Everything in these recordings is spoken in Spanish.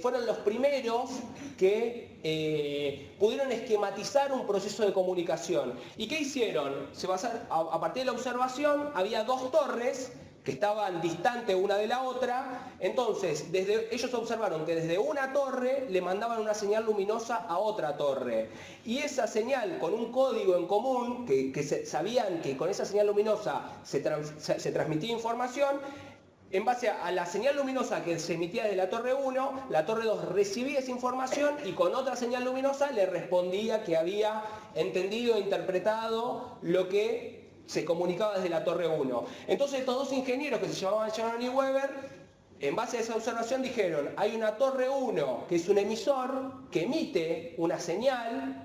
fueron los primeros que pudieron esquematizar un proceso de comunicación. ¿Y qué hicieron? A partir de la observación había dos torres que estaban distantes una de la otra, entonces ellos observaron que desde una torre le mandaban una señal luminosa a otra torre, y esa señal con un código en común, sabían que con esa señal luminosa se transmitía información. En base a la señal luminosa que se emitía de la torre 1, la torre 2 recibía esa información y con otra señal luminosa le respondía que había entendido e interpretado lo que se comunicaba desde la torre 1. Entonces estos dos ingenieros que se llamaban Shannon y Weber, en base a esa observación dijeron, hay una torre 1 que es un emisor que emite una señal,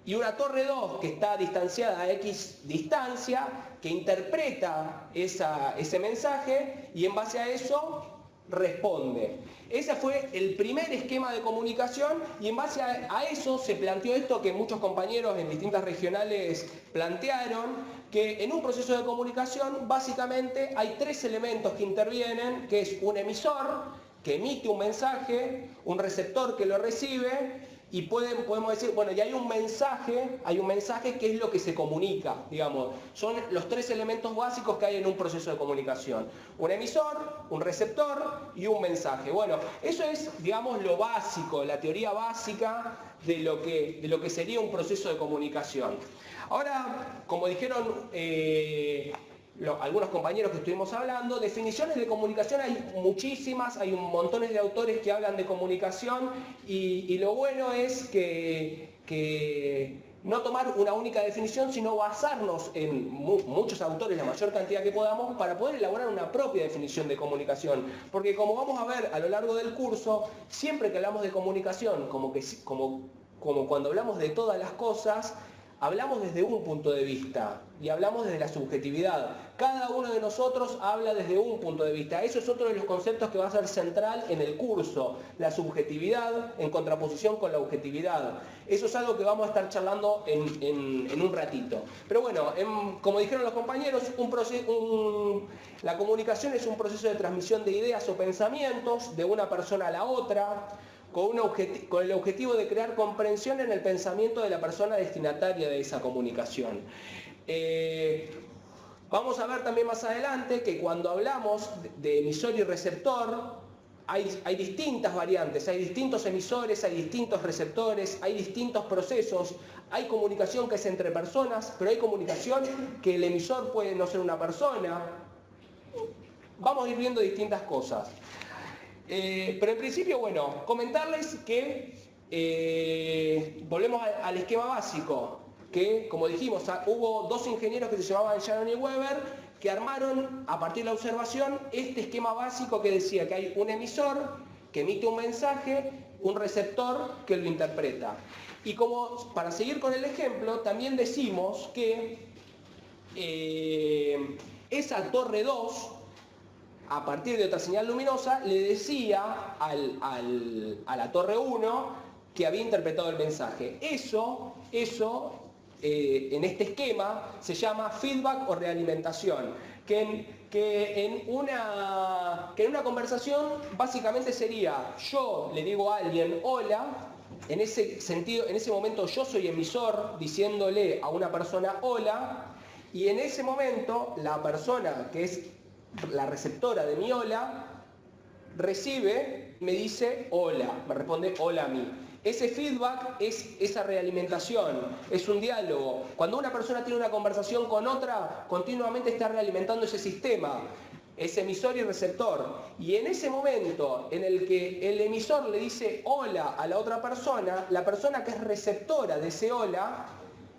y una torre 2 que está distanciada a X distancia, que interpreta ese mensaje y en base a eso responde. Ese fue el primer esquema de comunicación, y en base a eso se planteó esto que muchos compañeros en distintas regionales plantearon, que en un proceso de comunicación básicamente hay tres elementos que intervienen, que es un emisor que emite un mensaje, un receptor que lo recibe, y podemos decir, bueno, y hay un mensaje que es lo que se comunica, digamos. Son los tres elementos básicos que hay en un proceso de comunicación. Un emisor, un receptor y un mensaje. Bueno, eso es, digamos, lo básico, la teoría básica de lo que sería un proceso de comunicación. Ahora, como dijeron algunos compañeros que estuvimos hablando, definiciones de comunicación hay muchísimas, hay un montón de autores que hablan de comunicación, y lo bueno es que no tomar una única definición, sino basarnos en muchos autores, la mayor cantidad que podamos, para poder elaborar una propia definición de comunicación. Porque como vamos a ver a lo largo del curso, siempre que hablamos de comunicación, como cuando hablamos de todas las cosas, hablamos desde un punto de vista y hablamos desde la subjetividad. Cada uno de nosotros habla desde un punto de vista. Eso es otro de los conceptos que va a ser central en el curso. La subjetividad en contraposición con la objetividad. Eso es algo que vamos a estar charlando en un ratito. Pero bueno, como dijeron los compañeros, la comunicación es un proceso de transmisión de ideas o pensamientos de una persona a la otra, con el objetivo de crear comprensión en el pensamiento de la persona destinataria de esa comunicación. Vamos a ver también más adelante que cuando hablamos de emisor y receptor, hay distintas variantes, hay distintos emisores, hay distintos receptores, hay distintos procesos, hay comunicación que es entre personas, pero hay comunicación que el emisor puede no ser una persona. Vamos a ir viendo distintas cosas. Pero en principio, bueno, comentarles que volvemos al esquema básico, que como dijimos, hubo dos ingenieros que se llamaban Shannon y Weber, que armaron a partir de la observación este esquema básico que decía que hay un emisor que emite un mensaje, un receptor que lo interpreta. Y como para seguir con el ejemplo, también decimos que esa torre 2, a partir de otra señal luminosa, le decía a la torre 1 que había interpretado el mensaje. Eso en este esquema se llama feedback o realimentación, que en una conversación básicamente sería, yo le digo a alguien hola, en ese sentido, en ese momento yo soy emisor diciéndole a una persona hola, y en ese momento la persona que es la receptora de mi hola recibe, me dice hola, me responde hola a mí. Ese feedback es esa realimentación, es un diálogo. Cuando una persona tiene una conversación con otra, continuamente está realimentando ese sistema, es emisor y receptor. Y en ese momento en el que el emisor le dice hola a la otra persona, la persona que es receptora de ese hola,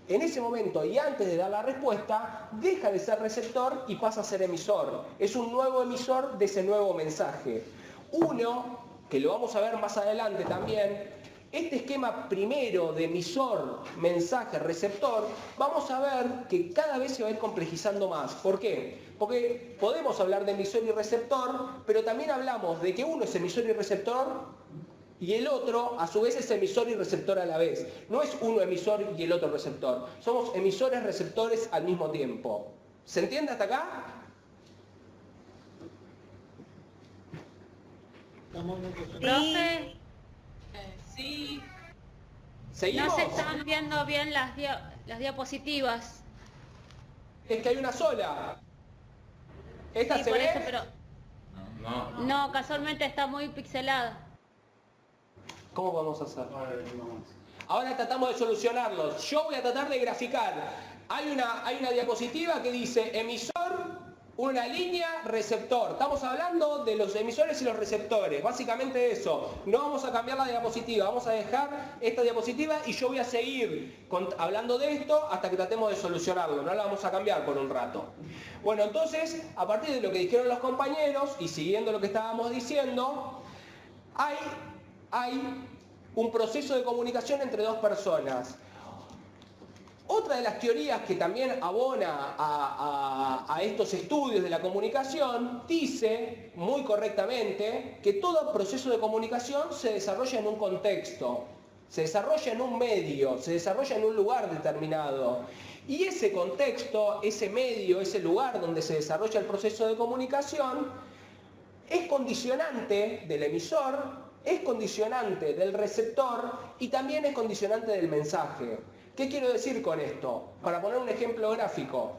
en ese momento y antes de dar la respuesta, deja de ser receptor y pasa a ser emisor. Es un nuevo emisor de ese nuevo mensaje. Uno, que lo vamos a ver más adelante también, este esquema primero de emisor, mensaje, receptor, vamos a ver que cada vez se va a ir complejizando más. ¿Por qué? Porque podemos hablar de emisor y receptor, pero también hablamos de que uno es emisor y receptor, y el otro, a su vez, es emisor y receptor a la vez. No es uno emisor y el otro receptor. Somos emisores receptores al mismo tiempo. ¿Se entiende hasta acá? Profe, Sí. ¿Seguimos? no se están viendo bien las diapositivas. Es que hay una sola. ¿Esta Sí, se por ve? eso, pero no, casualmente está muy pixelada. ¿Cómo podemos hacer? Ahora tratamos de solucionarlos. Yo voy a tratar de graficar. Hay una diapositiva que dice emisor, una línea, receptor. Estamos hablando de los emisores y los receptores. Básicamente eso. No vamos a cambiar la diapositiva. Vamos a dejar esta diapositiva y yo voy a seguir hablando de esto hasta que tratemos de solucionarlo. No la vamos a cambiar por un rato. Bueno, entonces, a partir de lo que dijeron los compañeros y siguiendo lo que estábamos diciendo, hay un proceso de comunicación entre dos personas. Otra de las teorías que también abona a estos estudios de la comunicación dice, muy correctamente, que todo proceso de comunicación se desarrolla en un contexto, se desarrolla en un medio, se desarrolla en un lugar determinado. Y ese contexto, ese medio, ese lugar donde se desarrolla el proceso de comunicación, es condicionante del emisor, es condicionante del receptor y también es condicionante del mensaje. ¿Qué quiero decir con esto? Para poner un ejemplo gráfico,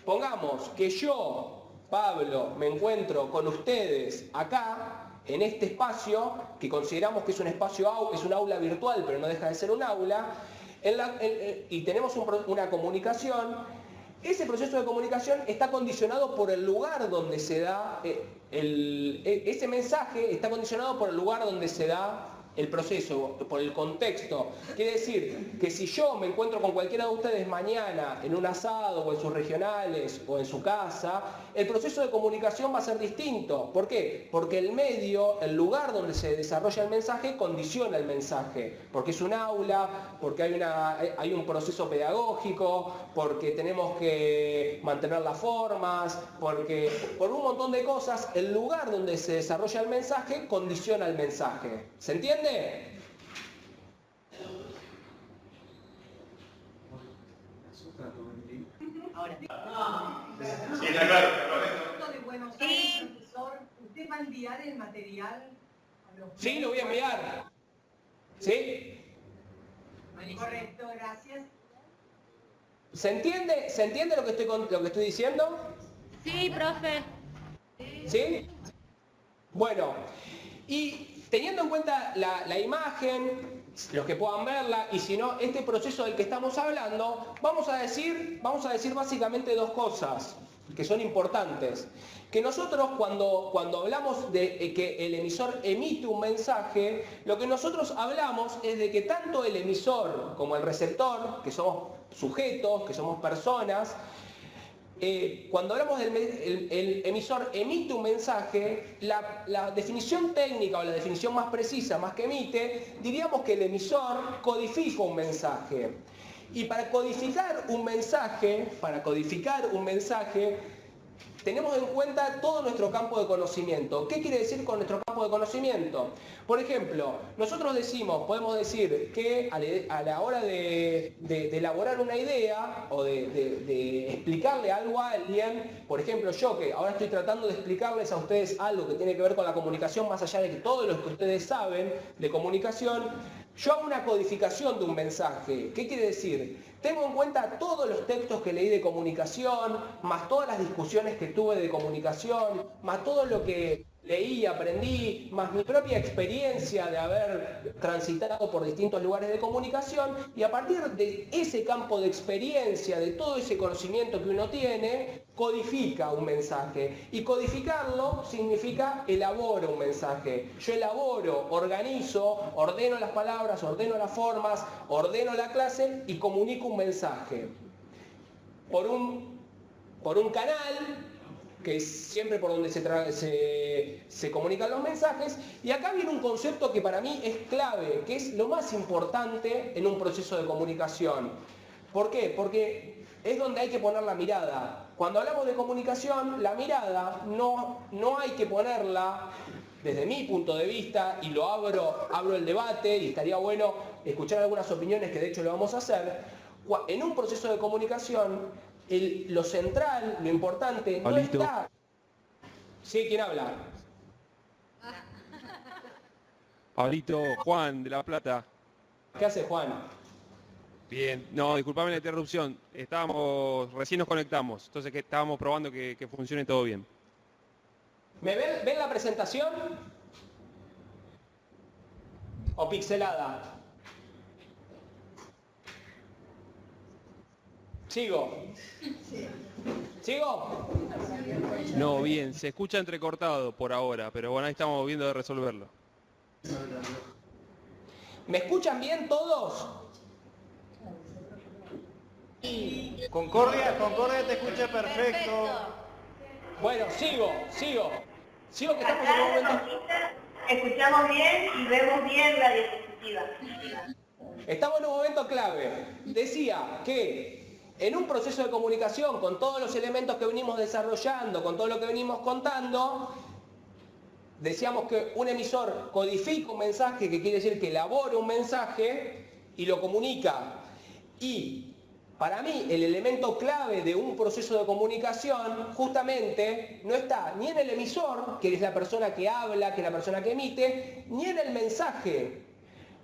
pongamos que yo, Pablo, me encuentro con ustedes acá, en este espacio, que consideramos que es un espacio, es un aula virtual, pero no deja de ser un aula, y tenemos una comunicación. Ese proceso de comunicación está condicionado por el lugar donde se da, ese mensaje está condicionado por el lugar donde se da el proceso, por el contexto. Quiere decir que si yo me encuentro con cualquiera de ustedes mañana en un asado o en sus regionales o en su casa, el proceso de comunicación va a ser distinto. ¿Por qué? Porque el medio, el lugar donde se desarrolla el mensaje, condiciona el mensaje. Porque es un aula, porque hay un proceso pedagógico, porque tenemos que mantener las formas, porque por un montón de cosas, el lugar donde se desarrolla el mensaje condiciona el mensaje. ¿Se entiende? Ahora. Sí, está claro. De Buenos Aires, profesor, ¿usted va a enviar el material a los... Sí, lo voy a enviar. ¿Sí? Correcto, gracias. ¿Se entiende lo que estoy diciendo? Sí, profe. ¿Sí? Bueno, y teniendo en cuenta la imagen, los que puedan verla, y si no, este proceso del que estamos hablando, vamos a decir básicamente dos cosas que son importantes. Que nosotros cuando hablamos de que el emisor emite un mensaje, lo que nosotros hablamos es de que tanto el emisor como el receptor, que somos sujetos, que somos personas, cuando hablamos del emisor emite un mensaje, la definición técnica o la definición más precisa, más que emite, diríamos que el emisor codifica un mensaje. Y para codificar un mensaje, tenemos en cuenta todo nuestro campo de conocimiento. ¿Qué quiere decir con nuestro campo de conocimiento? Por ejemplo, nosotros podemos decir que a la hora de elaborar una idea o de explicarle algo a alguien, por ejemplo, yo que ahora estoy tratando de explicarles a ustedes algo que tiene que ver con la comunicación, más allá de que todo lo que ustedes saben de comunicación, yo hago una codificación de un mensaje. ¿Qué quiere decir? Tengo en cuenta todos los textos que leí de comunicación, más todas las discusiones que tuve de comunicación, más todo lo que leí y aprendí, más mi propia experiencia de haber transitado por distintos lugares de comunicación, y a partir de ese campo de experiencia, de todo ese conocimiento que uno tiene, codifica un mensaje. Y codificarlo significa elaboro un mensaje. Yo elaboro, organizo, ordeno las palabras, ordeno las formas, ordeno la clase y comunico un mensaje. Por un canal, que es siempre por donde se comunican los mensajes, y acá viene un concepto que para mí es clave, que es lo más importante en un proceso de comunicación. ¿Por qué? Porque es donde hay que poner la mirada. Cuando hablamos de comunicación, la mirada no hay que ponerla, desde mi punto de vista, y abro el debate, y estaría bueno escuchar algunas opiniones, que de hecho lo vamos a hacer. En un proceso de comunicación, lo central, lo importante, no está... ¿Sí? ¿Quién habla? Pablito, Juan, de La Plata. ¿Qué hace Juan? Bien, no, disculpame la interrupción. Recién nos conectamos, entonces que estábamos probando que funcione todo bien. ¿Me ven la presentación? ¿O pixelada? ¿Sigo? ¿Sigo? No, bien, se escucha entrecortado por ahora, pero bueno, ahí estamos viendo de resolverlo. ¿Me escuchan bien todos? Concordia te escucha perfecto. Bueno, sigo que estamos en un momento... Escuchamos bien y vemos bien la diapositiva. Estamos en un momento clave. Decía que en un proceso de comunicación, con todos los elementos que venimos desarrollando, con todo lo que venimos contando, decíamos que un emisor codifica un mensaje, que quiere decir que elabora un mensaje y lo comunica. Y para mí el elemento clave de un proceso de comunicación justamente no está ni en el emisor, que es la persona que habla, que es la persona que emite, ni en el mensaje.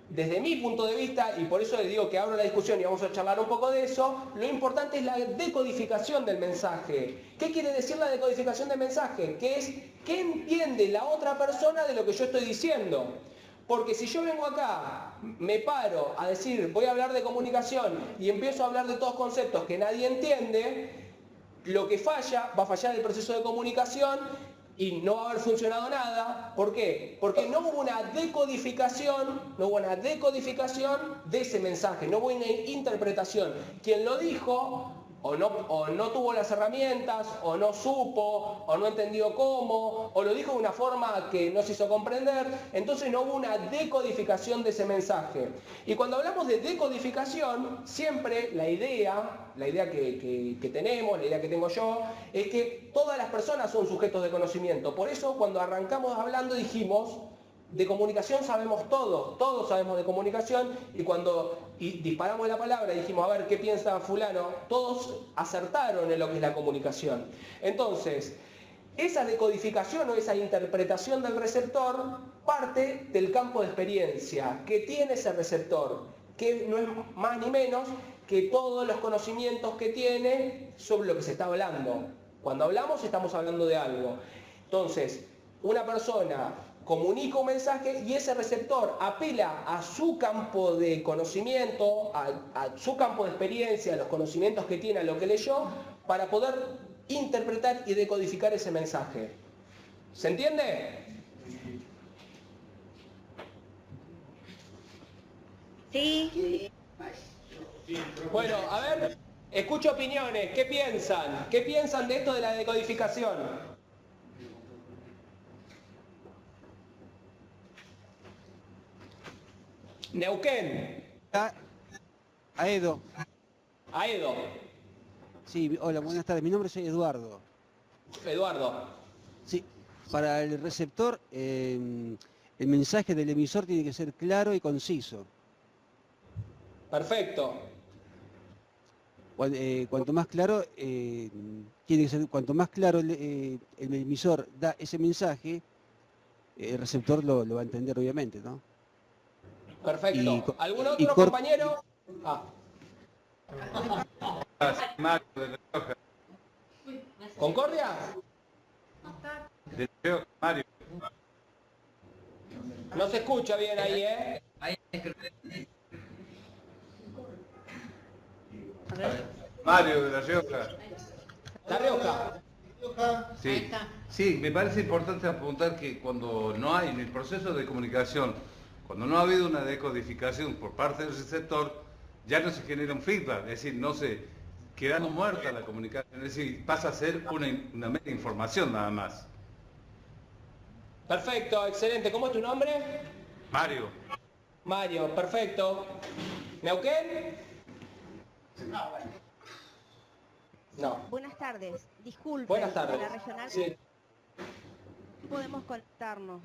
Desde mi punto de vista, y por eso les digo que abro la discusión y vamos a charlar un poco de eso, lo importante es la decodificación del mensaje. ¿Qué quiere decir la decodificación del mensaje? Que es qué entiende la otra persona de lo que yo estoy diciendo. Porque si yo vengo acá, me paro a decir, voy a hablar de comunicación y empiezo a hablar de todos conceptos que nadie entiende, lo que falla, va a fallar el proceso de comunicación y no va a haber funcionado nada. ¿Por qué? Porque no hubo una decodificación, de ese mensaje, no hubo una interpretación. Quien lo dijo o no tuvo las herramientas, o no supo, o no entendió cómo, o lo dijo de una forma que no se hizo comprender, entonces no hubo una decodificación de ese mensaje. Y cuando hablamos de decodificación, siempre la idea que tenemos, la idea que tengo yo, es que todas las personas son sujetos de conocimiento. Por eso cuando arrancamos hablando dijimos, de comunicación sabemos todos sabemos de comunicación, y cuando disparamos la palabra y dijimos, a ver, ¿qué piensa fulano? Todos acertaron en lo que es la comunicación. Entonces, esa decodificación o esa interpretación del receptor parte del campo de experiencia que tiene ese receptor, que no es más ni menos que todos los conocimientos que tiene sobre lo que se está hablando. Cuando hablamos estamos hablando de algo. Entonces, una persona comunica un mensaje y ese receptor apela a su campo de conocimiento, a su campo de experiencia, a los conocimientos que tiene, a lo que leyó, para poder interpretar y decodificar ese mensaje. ¿Se entiende? Sí. Bueno, a ver, escucho opiniones. ¿Qué piensan? ¿Qué piensan de esto de la decodificación? Neuquén. Aedo. Aedo. Sí, hola, buenas tardes. Mi nombre es Eduardo. Eduardo. Sí, para el receptor, el mensaje del emisor tiene que ser claro y conciso. Perfecto. Cuanto más claro, tiene que ser, cuanto más claro el emisor da ese mensaje, el receptor lo va a entender, obviamente, ¿no? Perfecto. ¿Algún otro compañero? Mario de La Rioja. ¿Concordia? De La Rioja, Mario. No se escucha bien ahí, ¿eh? Mario de La Rioja. La Rioja. Sí. Sí, me parece importante apuntar que cuando no hay en el proceso de comunicación, cuando no ha habido una decodificación por parte del receptor, ya no se genera un feedback, es decir, no se queda muerta la comunicación, es decir, pasa a ser una mera información nada más. Perfecto, excelente. ¿Cómo es tu nombre? Mario. Mario, perfecto. ¿Neuquén? No. Buenas tardes, disculpe. Buenas tardes. La regional Sí. podemos conectarnos.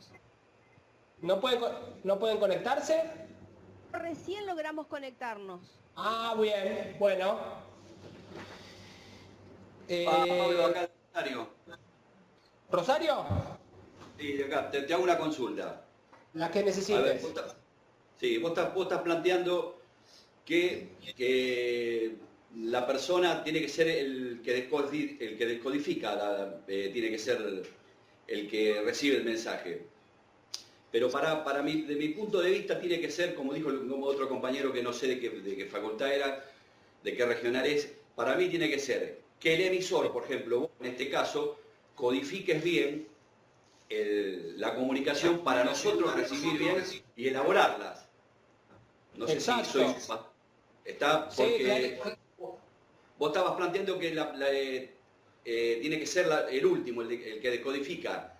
¿No pueden conectarse? Recién logramos conectarnos. Ah, bien, bueno. Pablo, acá de Rosario. ¿Rosario? Sí, de acá. Te hago una consulta. Las que A ver, necesites. vos estás planteando que la persona tiene que ser el que descodifica, tiene que ser el que recibe el mensaje. Pero para mí, de mi punto de vista, tiene que ser, como dijo como otro compañero que no sé de qué facultad era, de qué regional es, para mí tiene que ser que el emisor, por ejemplo, vos en este caso, codifiques bien la comunicación para nosotros recibir bien y elaborarlas. No sé si Exacto. soy... Está Sí, porque claro. vos estabas planteando que tiene que ser el último, el que decodifica,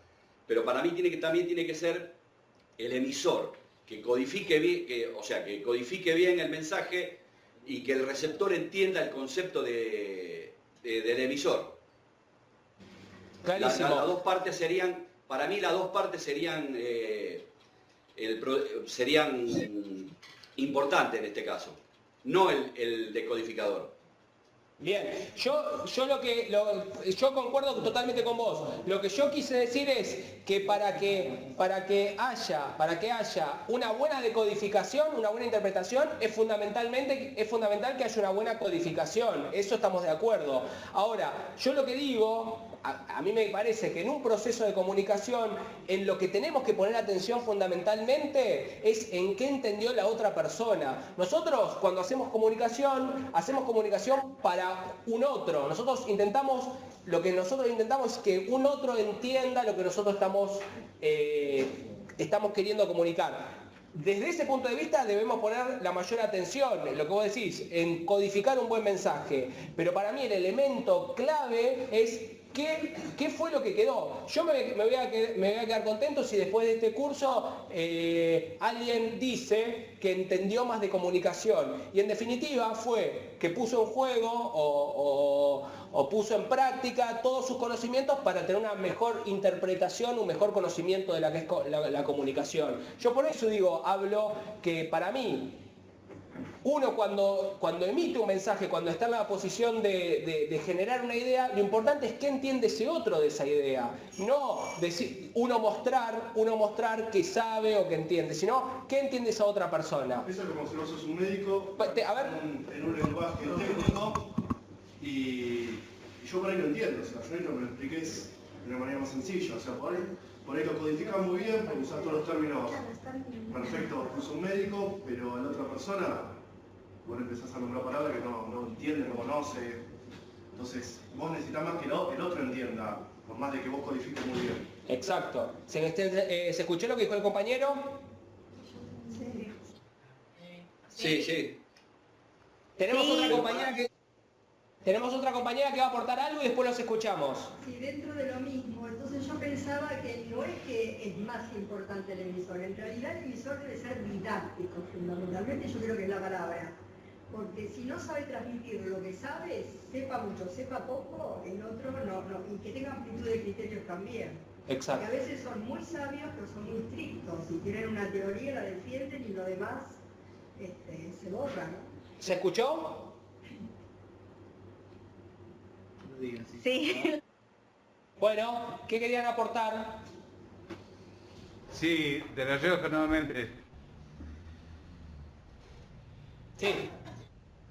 pero para mí también tiene que ser el emisor, que codifique bien, o sea, que codifique bien el mensaje y que el receptor entienda el concepto del emisor. Clarísimo. Las dos partes serían, para mí las dos partes serían importantes en este caso, no el decodificador. Bien, yo concuerdo totalmente con vos. Lo que yo quise decir es que para que haya una buena decodificación, una buena interpretación, es fundamental que haya una buena codificación. Eso estamos de acuerdo. Ahora, yo lo que digo, a mí me parece que en un proceso de comunicación, en lo que tenemos que poner atención fundamentalmente es en qué entendió la otra persona. Nosotros cuando hacemos comunicación para un otro. Lo que nosotros intentamos es que un otro entienda lo que nosotros estamos queriendo comunicar. Desde ese punto de vista debemos poner la mayor atención, lo que vos decís, en codificar un buen mensaje. Pero para mí el elemento clave es ¿qué fue lo que quedó? Yo me voy a quedar contento si después de este curso alguien dice que entendió más de comunicación. Y en definitiva fue que puso en juego o puso en práctica todos sus conocimientos para tener una mejor interpretación, un mejor conocimiento de la que es la comunicación. Yo por eso hablo que para mí, uno cuando emite un mensaje, cuando está en la posición de generar una idea, lo importante es qué entiende ese otro de esa idea. No decir, uno mostrar que sabe o que entiende, sino qué entiende esa otra persona. Eso es como si vos sos un médico en un lenguaje técnico y yo por ahí lo entiendo, o sea, yo no me lo expliques de una manera más sencilla, o sea, por ahí lo codificas muy bien, porque usás todos los términos perfectos que usa un médico, pero a la otra persona vos empezás a nombrar palabras que no entiende, no conoce. Entonces, vos necesitas más que el otro entienda, por más de que vos codifiques muy bien. Exacto. ¿Se escuchó lo que dijo el compañero? Sí. Tenemos otra compañera que va a aportar algo y después los escuchamos. Sí, dentro de lo mismo. Entonces yo pensaba que no es que es más importante el emisor. En realidad el emisor debe ser didáctico, fundamentalmente yo creo que es la palabra. Porque si no sabe transmitir lo que sabe, sepa mucho, sepa poco, el otro no. Y que tenga amplitud de criterios también. Exacto. Porque a veces son muy sabios, pero son muy estrictos. Si tienen una teoría, la defienden y lo demás se borra, ¿no? ¿Se escuchó? Sí. Bueno, ¿qué querían aportar? Sí, de La Rioja nuevamente. Sí.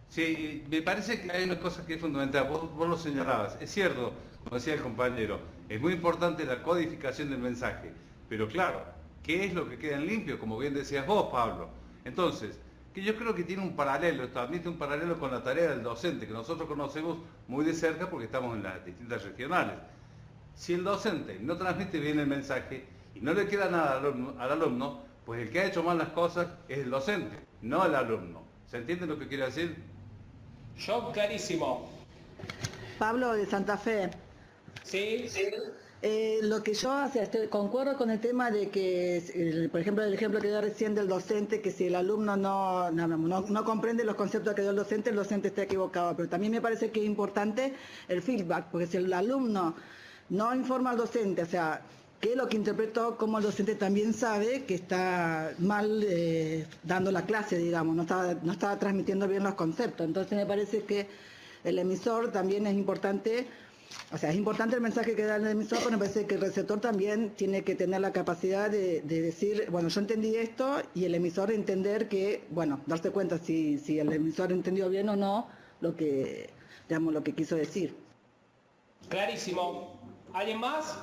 Sí, me parece que hay una cosa que es fundamental, vos lo señalabas, es cierto, como decía el compañero, es muy importante la codificación del mensaje, pero claro, ¿qué es lo que queda en limpio? Como bien decías vos, Pablo. Entonces, que yo creo que tiene un paralelo, esto admite un paralelo con la tarea del docente, que nosotros conocemos muy de cerca porque estamos en las distintas regionales. Si el docente no transmite bien el mensaje y no le queda nada al alumno, pues el que ha hecho mal las cosas es el docente, no el alumno. ¿Se entiende lo que quiero decir? Yo, clarísimo. Pablo de Santa Fe. Sí. Lo que yo concuerdo con el tema de que, por ejemplo, el ejemplo que dio recién del docente, que si el alumno no comprende los conceptos que dio el docente está equivocado. Pero también me parece que es importante el feedback, porque si el alumno no informa al docente, o sea, qué es lo que interpretó, como el docente también sabe que está mal dando la clase, digamos, no está transmitiendo bien los conceptos. Entonces me parece que el emisor también es importante O sea, es importante el mensaje que da el emisor, pero me parece que el receptor también tiene que tener la capacidad de decir, bueno, yo entendí esto, y el emisor entender que, bueno, darse cuenta si el emisor entendió bien o no lo que, digamos, lo que quiso decir. Clarísimo. ¿Alguien más?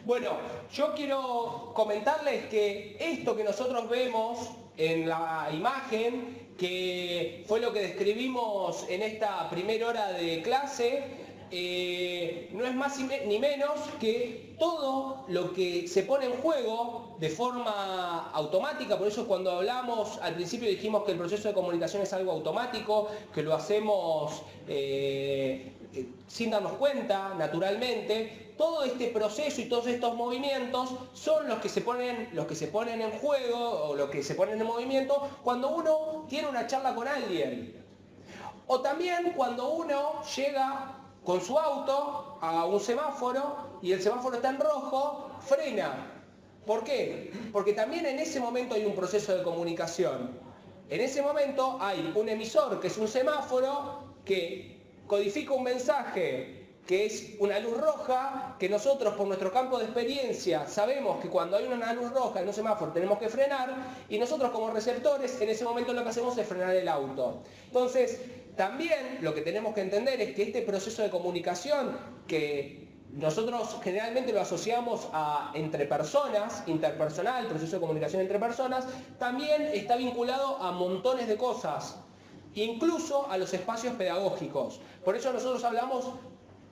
Bueno, yo quiero comentarles que esto que nosotros vemos en la imagen, que fue lo que describimos en esta primera hora de clase, no es más ni menos que todo lo que se pone en juego de forma automática. Por eso cuando hablamos al principio dijimos que el proceso de comunicación es algo automático, que lo hacemos sin darnos cuenta, naturalmente. Todo este proceso y todos estos movimientos son los que se ponen en juego o los que se ponen en movimiento cuando uno tiene una charla con alguien. O también cuando uno llega con su auto a un semáforo y el semáforo está en rojo, frena. ¿Por qué? Porque también en ese momento hay un proceso de comunicación. En ese momento hay un emisor, que es un semáforo, que codifica un mensaje, que es una luz roja, que nosotros por nuestro campo de experiencia sabemos que cuando hay una luz roja en un semáforo tenemos que frenar, y nosotros como receptores en ese momento lo que hacemos es frenar el auto. Entonces, también lo que tenemos que entender es que este proceso de comunicación, que nosotros generalmente lo asociamos a entre personas, interpersonal, proceso de comunicación entre personas, también está vinculado a montones de cosas, incluso a los espacios pedagógicos. Por eso nosotros hablamos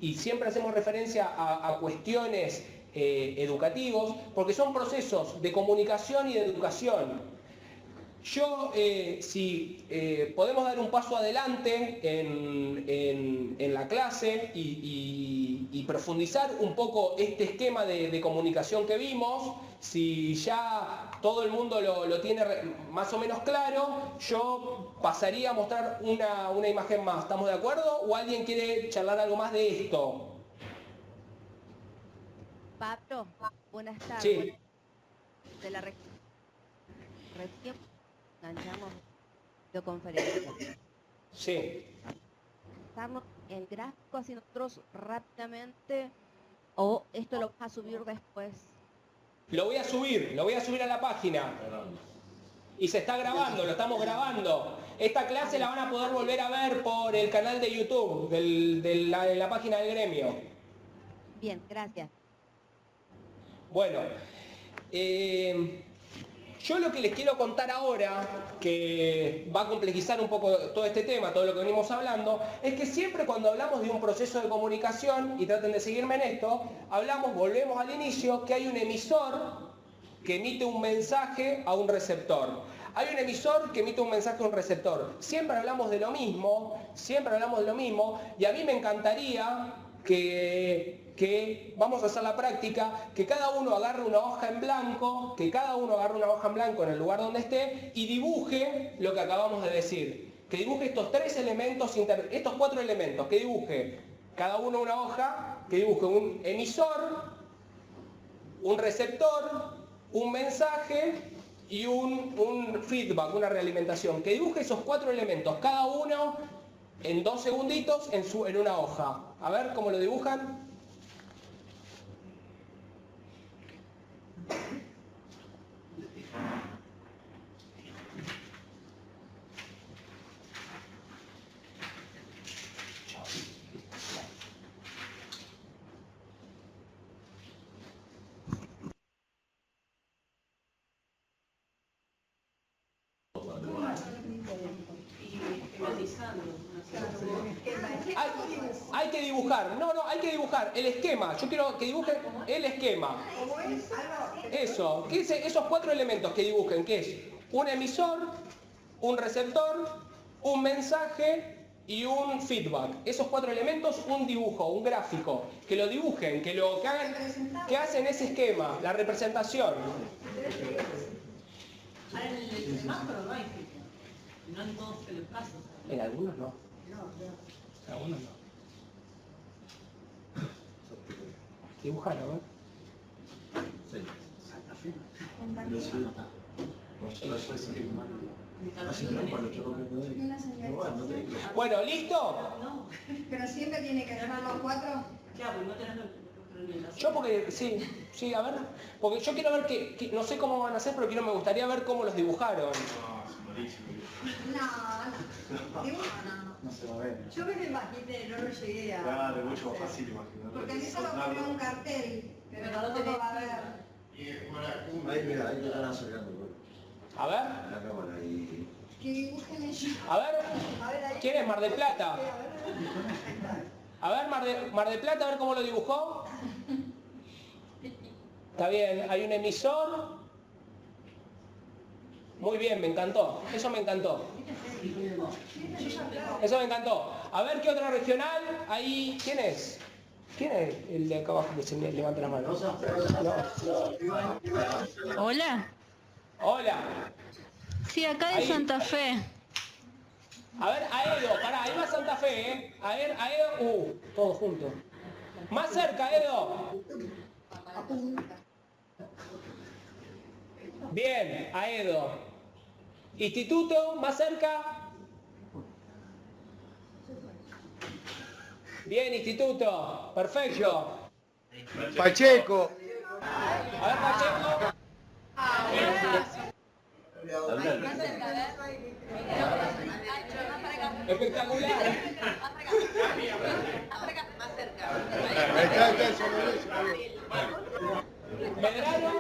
y siempre hacemos referencia a cuestiones educativos, porque son procesos de comunicación y de educación. Yo, si podemos dar un paso adelante en la clase y profundizar un poco este esquema de comunicación que vimos, si ya todo el mundo lo tiene más o menos claro, yo pasaría a mostrar una imagen más. ¿Estamos de acuerdo? ¿O alguien quiere charlar algo más de esto? Pablo, buenas tardes. Sí. De la recién enganchamos videoconferencia. Sí. Estamos en gráficos y nosotros rápidamente, o esto lo vas a subir después. Lo voy a subir a la página. Y se está grabando, lo estamos grabando. Esta clase la van a poder volver a ver por el canal de YouTube, de la página del gremio. Bien, gracias. Bueno, yo lo que les quiero contar ahora, que va a complejizar un poco todo este tema, todo lo que venimos hablando, es que siempre cuando hablamos de un proceso de comunicación, y traten de seguirme en esto, volvemos al inicio, que hay un emisor que emite un mensaje a un receptor. Hay un emisor que emite un mensaje a un receptor. Siempre hablamos de lo mismo, y a mí me encantaría que vamos a hacer la práctica, que cada uno agarre una hoja en blanco, en el lugar donde esté, y dibuje lo que acabamos de decir. Que dibuje estos estos 4 elementos, que dibuje cada uno una hoja, que dibuje un emisor, un receptor, un mensaje y un feedback, una realimentación. Que dibuje esos 4 elementos, cada uno en 2 segunditos en una hoja. A ver cómo lo dibujan. Hay que dibujar, hay que dibujar el esquema. Yo quiero que dibujen el esquema. Eso, ¿qué es esos 4 elementos que dibujen? ¿Qué es? Un emisor, un receptor, un mensaje y un feedback. Esos 4 elementos, un dibujo, un gráfico. Que lo dibujen, que hacen ese esquema, la representación. Ahora en el semáforo no hay feedback, no en todos los casos. En algunos no. En algunos no. Dibujar, a ver. Bueno, ¿listo? Pero siempre tiene que ganar los 4. Claro, no tenés Yo porque, sí, a ver, porque yo quiero ver que no sé cómo van a hacer, pero me gustaría ver cómo los dibujaron. No. No se va a ver. Yo me lo imaginé, no lo llegué a... Claro, es mucho más fácil imaginar. Porque a mí solo ponía un cartel, pero no lo va a ver. Ahí, mira, ahí te están acercando. A ver. La cámara ahí. Que dibujen ellos. A ver, ¿quién es Mar del Plata? A ver, Mar del Plata, a ver cómo lo dibujó. Está bien, hay un emisor. Muy bien, me encantó. Eso me encantó. Eso me encantó. A ver, ¿qué otra regional? Ahí, ¿quién es? ¿Quién es el de acá abajo que se levanta las manos? No. Hola. Hola. Sí, acá de Ahí. Santa Fe. A ver, Aedo, pará, ahí va Santa Fe, ¿eh? A ver, Aedo, todos juntos. Más cerca, Edo. Bien, Aedo. Instituto, más cerca. Bien, instituto. Perfecto. Pacheco. A ver, Pacheco. Espectacular. Medrano.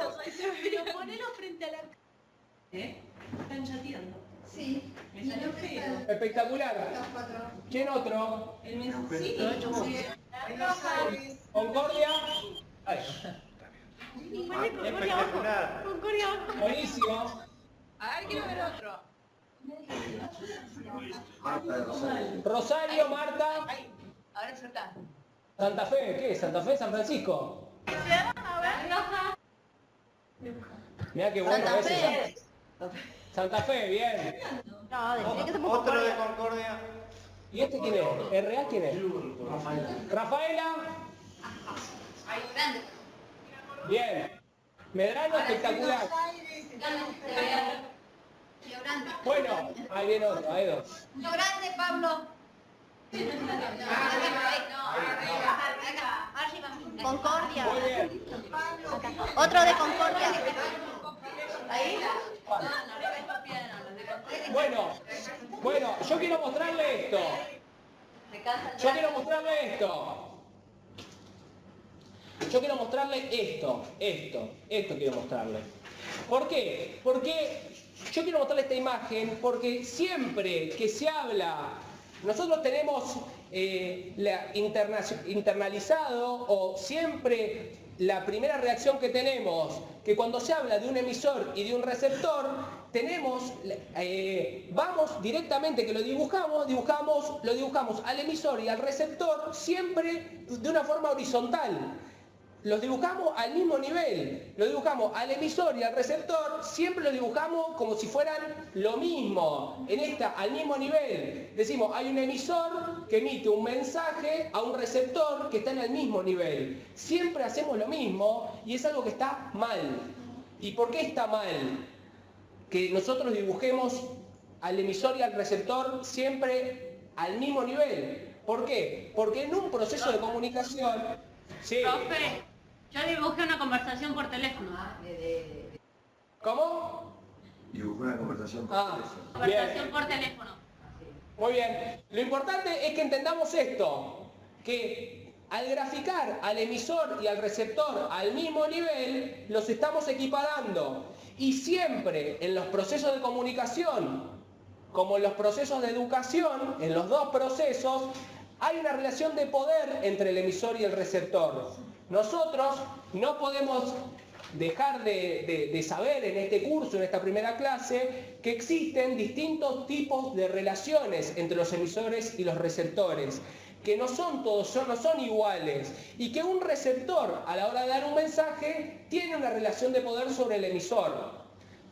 Pero ponelo frente a la... Están chateando. Sí. Me salió feo. Espectacular. ¿Quién otro? El mensajito. Concordia. Ay, Espectacular. Concordia. buenísimo. A ver, quiero ver otro. Rosario, Marta. Ahora yo acá. Santa Fe, ¿qué es? ¿Santa Fe, San Francisco? A ver, Mirá qué bueno Santa ese. Fe. Santa Fe, bien. No, decía que se puso Otro de Concordia. Concordia. ¿Y este quién es? ¿RA quién es? Rafaela. ahí grande. Bien. Medrano, espectacular. Lo grande. Bueno, ahí viene otro, hay dos. Lo grande, Pablo. Concordia. Muy bien. Otro de Concordia. Ahí. Bueno, yo quiero mostrarle esto. Yo quiero mostrarle esto. Yo quiero mostrarle esto quiero mostrarle. ¿Por qué? Porque yo quiero mostrarle esta imagen porque siempre que se habla, nosotros tenemos internalizado o siempre la primera reacción que tenemos, que cuando se habla de un emisor y de un receptor, vamos directamente que lo dibujamos al emisor y al receptor siempre de una forma horizontal. Los dibujamos al mismo nivel, lo dibujamos al emisor y al receptor, siempre lo dibujamos como si fueran lo mismo, al mismo nivel. Decimos, hay un emisor que emite un mensaje a un receptor que está en el mismo nivel. Siempre hacemos lo mismo y es algo que está mal. ¿Y por qué está mal? Que nosotros dibujemos al emisor y al receptor siempre al mismo nivel. ¿Por qué? Porque en un proceso de comunicación... Sí. Profe, yo dibujé una conversación por teléfono. ¿Cómo? Dibujó una conversación por teléfono. Conversación por teléfono. Muy bien. Lo importante es que entendamos esto, que al graficar al emisor y al receptor al mismo nivel, los estamos equiparando. Y siempre en los procesos de comunicación, como en los procesos de educación, en los dos procesos, hay una relación de poder entre el emisor y el receptor. Nosotros no podemos dejar de saber en este curso, en esta primera clase, que existen distintos tipos de relaciones entre los emisores y los receptores, que no son todos, no son iguales, y que un receptor a la hora de dar un mensaje tiene una relación de poder sobre el emisor.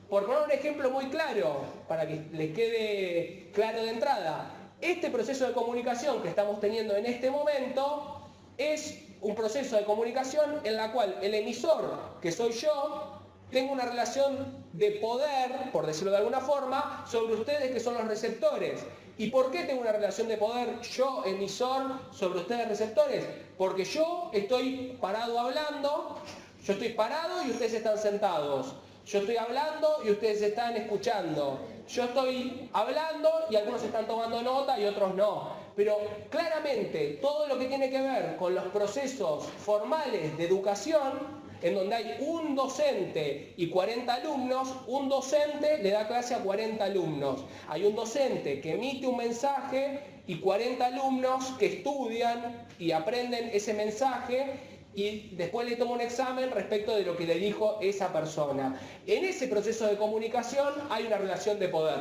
Por poner un ejemplo muy claro, para que les quede claro de entrada, este proceso de comunicación que estamos teniendo en este momento es un proceso de comunicación en la cual el emisor, que soy yo, tengo una relación de poder, por decirlo de alguna forma, sobre ustedes que son los receptores. ¿Y por qué tengo una relación de poder yo, emisor, sobre ustedes receptores? Porque yo estoy parado hablando, yo estoy parado y ustedes están sentados. Yo estoy hablando y ustedes están escuchando. Yo estoy hablando y algunos están tomando nota y otros no. Pero claramente todo lo que tiene que ver con los procesos formales de educación, en donde hay un docente y 40 alumnos, un docente le da clase a 40 alumnos. Hay un docente que emite un mensaje y 40 alumnos que estudian y aprenden ese mensaje y después le toma un examen respecto de lo que le dijo esa persona. En ese proceso de comunicación hay una relación de poder.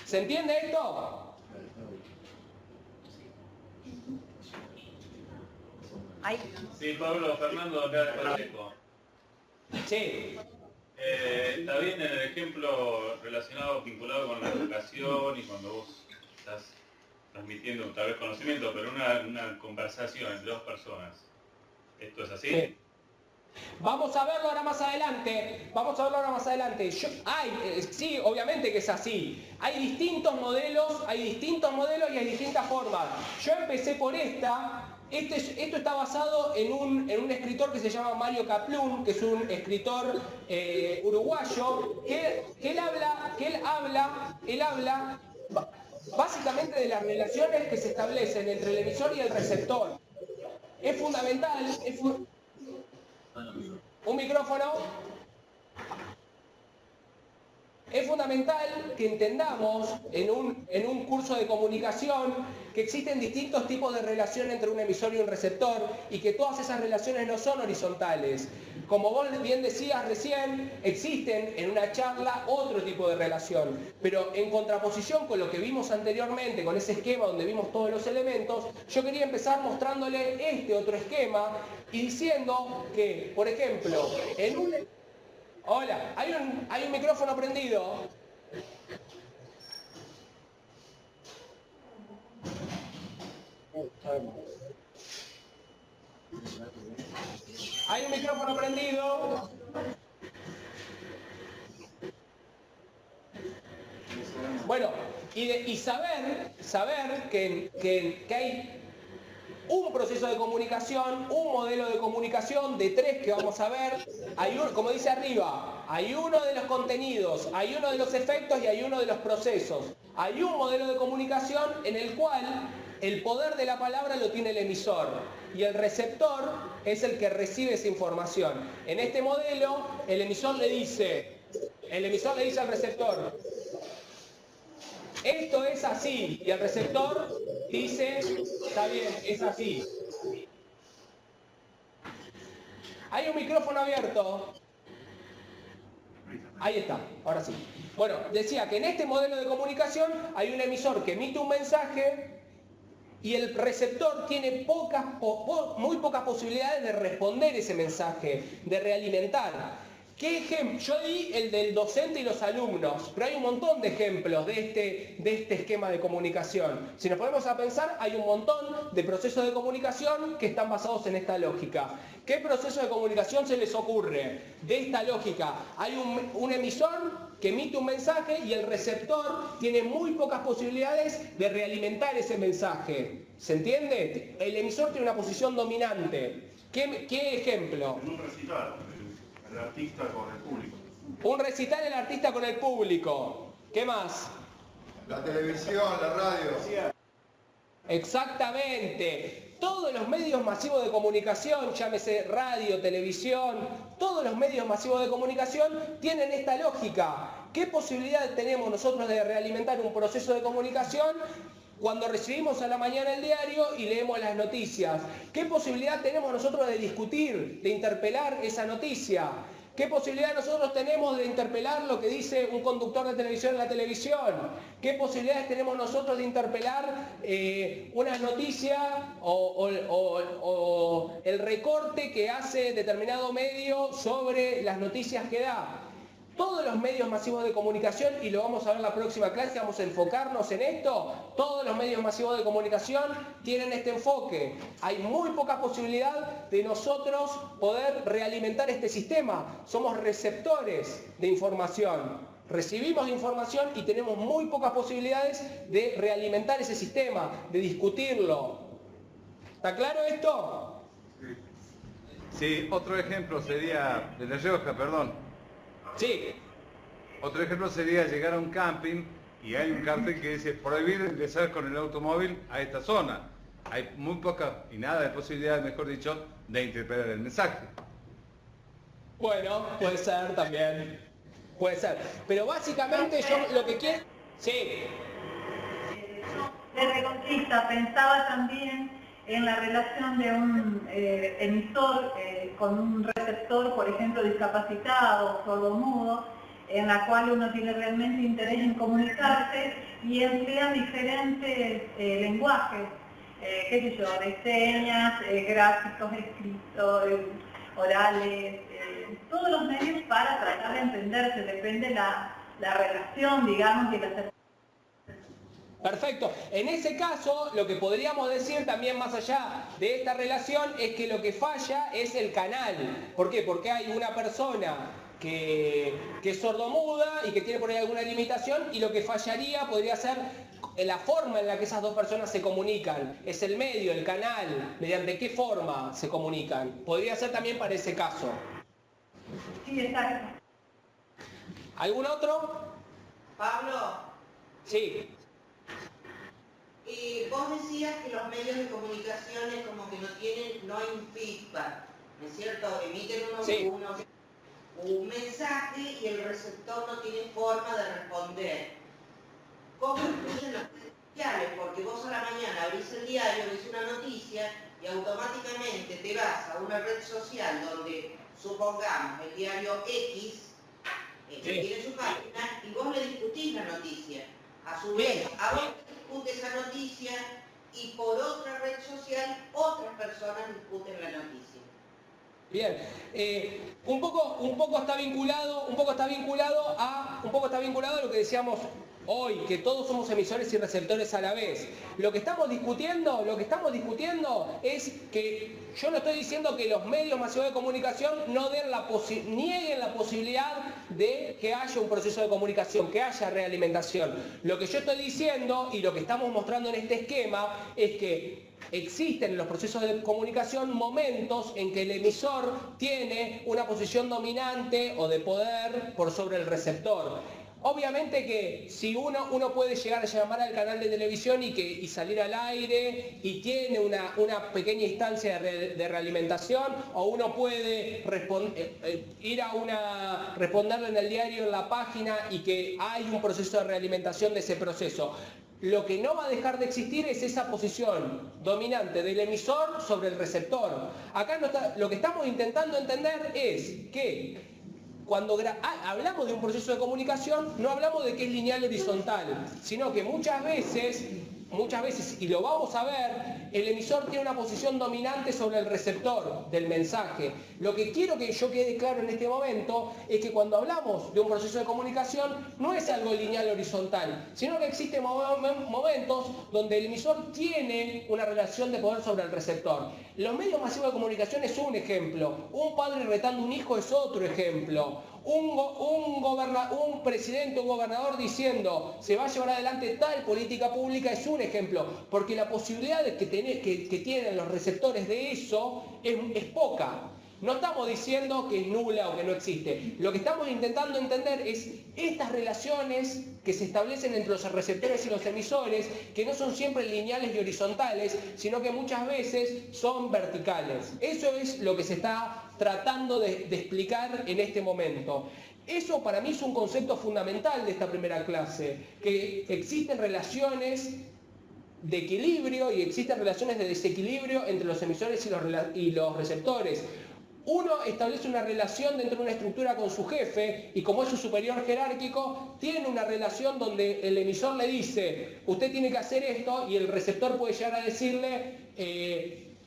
¿Se entiende esto? Sí, Pablo, Fernando, acá de Pacheco. Sí. Está bien en el ejemplo relacionado, vinculado con la educación y cuando vos estás transmitiendo tal vez conocimiento, pero una conversación entre dos personas. ¿Esto es así? Sí. Vamos a verlo ahora más adelante. Vamos a verlo ahora más adelante. Sí, obviamente que es así. Hay distintos modelos y hay distintas formas. Yo empecé por esta. Esto está basado en un escritor que se llama Mario Kaplun, que es un escritor uruguayo, que él habla básicamente de las relaciones que se establecen entre el emisor y el receptor. Es fundamental, un micrófono. Es fundamental que entendamos en un curso de comunicación que existen distintos tipos de relación entre un emisor y un receptor y que todas esas relaciones no son horizontales. Como vos bien decías recién, existen en una charla otro tipo de relación, pero en contraposición con lo que vimos anteriormente, con ese esquema donde vimos todos los elementos, yo quería empezar mostrándole este otro esquema y diciendo que, por ejemplo, en un... Hola, hay un micrófono prendido. Hay un micrófono prendido. Bueno, y saber que hay un proceso de comunicación, un modelo de comunicación de 3 que vamos a ver. Hay como dice arriba, hay uno de los contenidos, hay uno de los efectos y hay uno de los procesos. Hay un modelo de comunicación en el cual el poder de la palabra lo tiene el emisor y el receptor es el que recibe esa información. En este modelo, el emisor le dice al receptor: esto es así, y el receptor dice: está bien, es así. Hay un micrófono abierto. Ahí está, ahora sí. Bueno, decía que en este modelo de comunicación hay un emisor que emite un mensaje y el receptor tiene muy pocas posibilidades de responder ese mensaje, de realimentar. ¿Qué ejemplo? Yo di el del docente y los alumnos, pero hay un montón de ejemplos de este esquema de comunicación. Si nos ponemos a pensar, hay un montón de procesos de comunicación que están basados en esta lógica. ¿Qué proceso de comunicación se les ocurre de esta lógica? Hay un emisor que emite un mensaje y el receptor tiene muy pocas posibilidades de realimentar ese mensaje. ¿Se entiende? El emisor tiene una posición dominante. ¿Qué ejemplo? En un recital. El artista con el público. Un recital el artista con el público. ¿Qué más? La televisión, la radio. Exactamente. Todos los medios masivos de comunicación, llámese radio, televisión, todos los medios masivos de comunicación tienen esta lógica. ¿Qué posibilidad tenemos nosotros de realimentar un proceso de comunicación cuando recibimos a la mañana el diario y leemos las noticias? ¿Qué posibilidad tenemos nosotros de discutir, de interpelar esa noticia? ¿Qué posibilidad nosotros tenemos de interpelar lo que dice un conductor de televisión en la televisión? ¿Qué posibilidades tenemos nosotros de interpelar una noticia o el recorte que hace determinado medio sobre las noticias que da? Todos los medios masivos de comunicación, y lo vamos a ver en la próxima clase, vamos a enfocarnos en esto, todos los medios masivos de comunicación tienen este enfoque. Hay muy poca posibilidad de nosotros poder realimentar este sistema. Somos receptores de información. Recibimos información y tenemos muy pocas posibilidades de realimentar ese sistema, de discutirlo. ¿Está claro esto? Sí, otro ejemplo sería, de La Rioja, perdón. Sí. Otro ejemplo sería llegar a un camping y hay un cartel que dice prohibido ingresar con el automóvil a esta zona. Hay muy poca y nada de posibilidad, mejor dicho, de interpretar el mensaje. Bueno, puede ser también. Puede ser. Pero básicamente yo lo que quiero... Sí. De reconquista pensaba también en la relación de un emisor con un receptor, por ejemplo, discapacitado, sordomudo, en la cual uno tiene realmente interés en comunicarse y emplean diferentes lenguajes, qué sé yo, de señas, gráficos, escritos, orales, todos los medios para tratar de entenderse, depende la relación, digamos, y la... Perfecto. En ese caso, lo que podríamos decir también más allá de esta relación es que lo que falla es el canal. ¿Por qué? Porque hay una persona que es sordomuda y que tiene por ahí alguna limitación y lo que fallaría podría ser la forma en la que esas dos personas se comunican. Es el medio, el canal, mediante qué forma se comunican. Podría ser también para ese caso. Sí, exacto. ¿Algún otro? Pablo. Sí. Vos decías que los medios de comunicación es como que no hay un feedback, ¿no es cierto? Emiten un mensaje y el receptor no tiene forma de responder. ¿Cómo influyen las redes sociales? Porque vos a la mañana abrís el diario, ves una noticia y automáticamente te vas a una red social donde, supongamos, el diario X tiene su página y vos le discutís la noticia. A su vez, a vos te discute esa noticia y por otra red social otras personas discuten la noticia. Bien, un poco está vinculado a lo que decíamos hoy, que todos somos emisores y receptores a la vez. Lo que estamos discutiendo es que yo no estoy diciendo que los medios masivos de comunicación nieguen la posibilidad de que haya un proceso de comunicación, que haya realimentación. Lo que yo estoy diciendo y lo que estamos mostrando en este esquema es que existen en los procesos de comunicación momentos en que el emisor tiene una posición dominante o de poder por sobre el receptor. Obviamente que si uno puede llegar a llamar al canal de televisión y salir al aire y tiene una pequeña instancia de realimentación, o uno puede responderle en el diario, en la página, y que hay un proceso de realimentación de ese proceso. Lo que no va a dejar de existir es esa posición dominante del emisor sobre el receptor. Acá lo que estamos intentando entender es que cuando hablamos de un proceso de comunicación, no hablamos de que es lineal horizontal, sino que muchas veces, y lo vamos a ver, el emisor tiene una posición dominante sobre el receptor del mensaje. Lo que quiero que yo quede claro en este momento es que cuando hablamos de un proceso de comunicación, no es algo lineal horizontal, sino que existen momentos donde el emisor tiene una relación de poder sobre el receptor. Los medios masivos de comunicación es un ejemplo, un padre retando a un hijo es otro ejemplo. Un presidente, un gobernador diciendo se va a llevar adelante tal política pública es un ejemplo, porque la posibilidad que tienen los receptores de eso es poca. No estamos diciendo que es nula o que no existe. Lo que estamos intentando entender es estas relaciones que se establecen entre los receptores y los emisores, que no son siempre lineales y horizontales, sino que muchas veces son verticales. Eso es lo que se está tratando de explicar en este momento. Eso para mí es un concepto fundamental de esta primera clase, que existen relaciones de equilibrio y existen relaciones de desequilibrio entre los emisores y los receptores. Uno establece una relación dentro de una estructura con su jefe y como es su superior jerárquico, tiene una relación donde el emisor le dice, usted tiene que hacer esto, y el receptor puede llegar a decirle,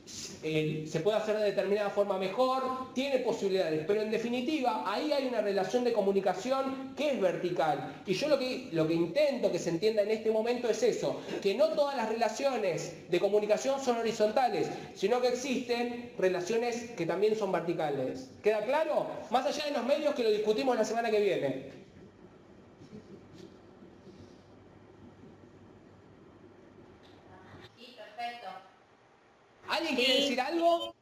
se puede hacer de determinada forma mejor, tiene posibilidades, pero en definitiva ahí hay una relación de comunicación que es vertical. Y yo lo que intento que se entienda en este momento es eso, que no todas las relaciones de comunicación son horizontales, sino que existen relaciones que también son verticales. ¿Queda claro? Más allá de los medios, que lo discutimos la semana que viene. Sí, perfecto. ¿Alguien quiere decir algo?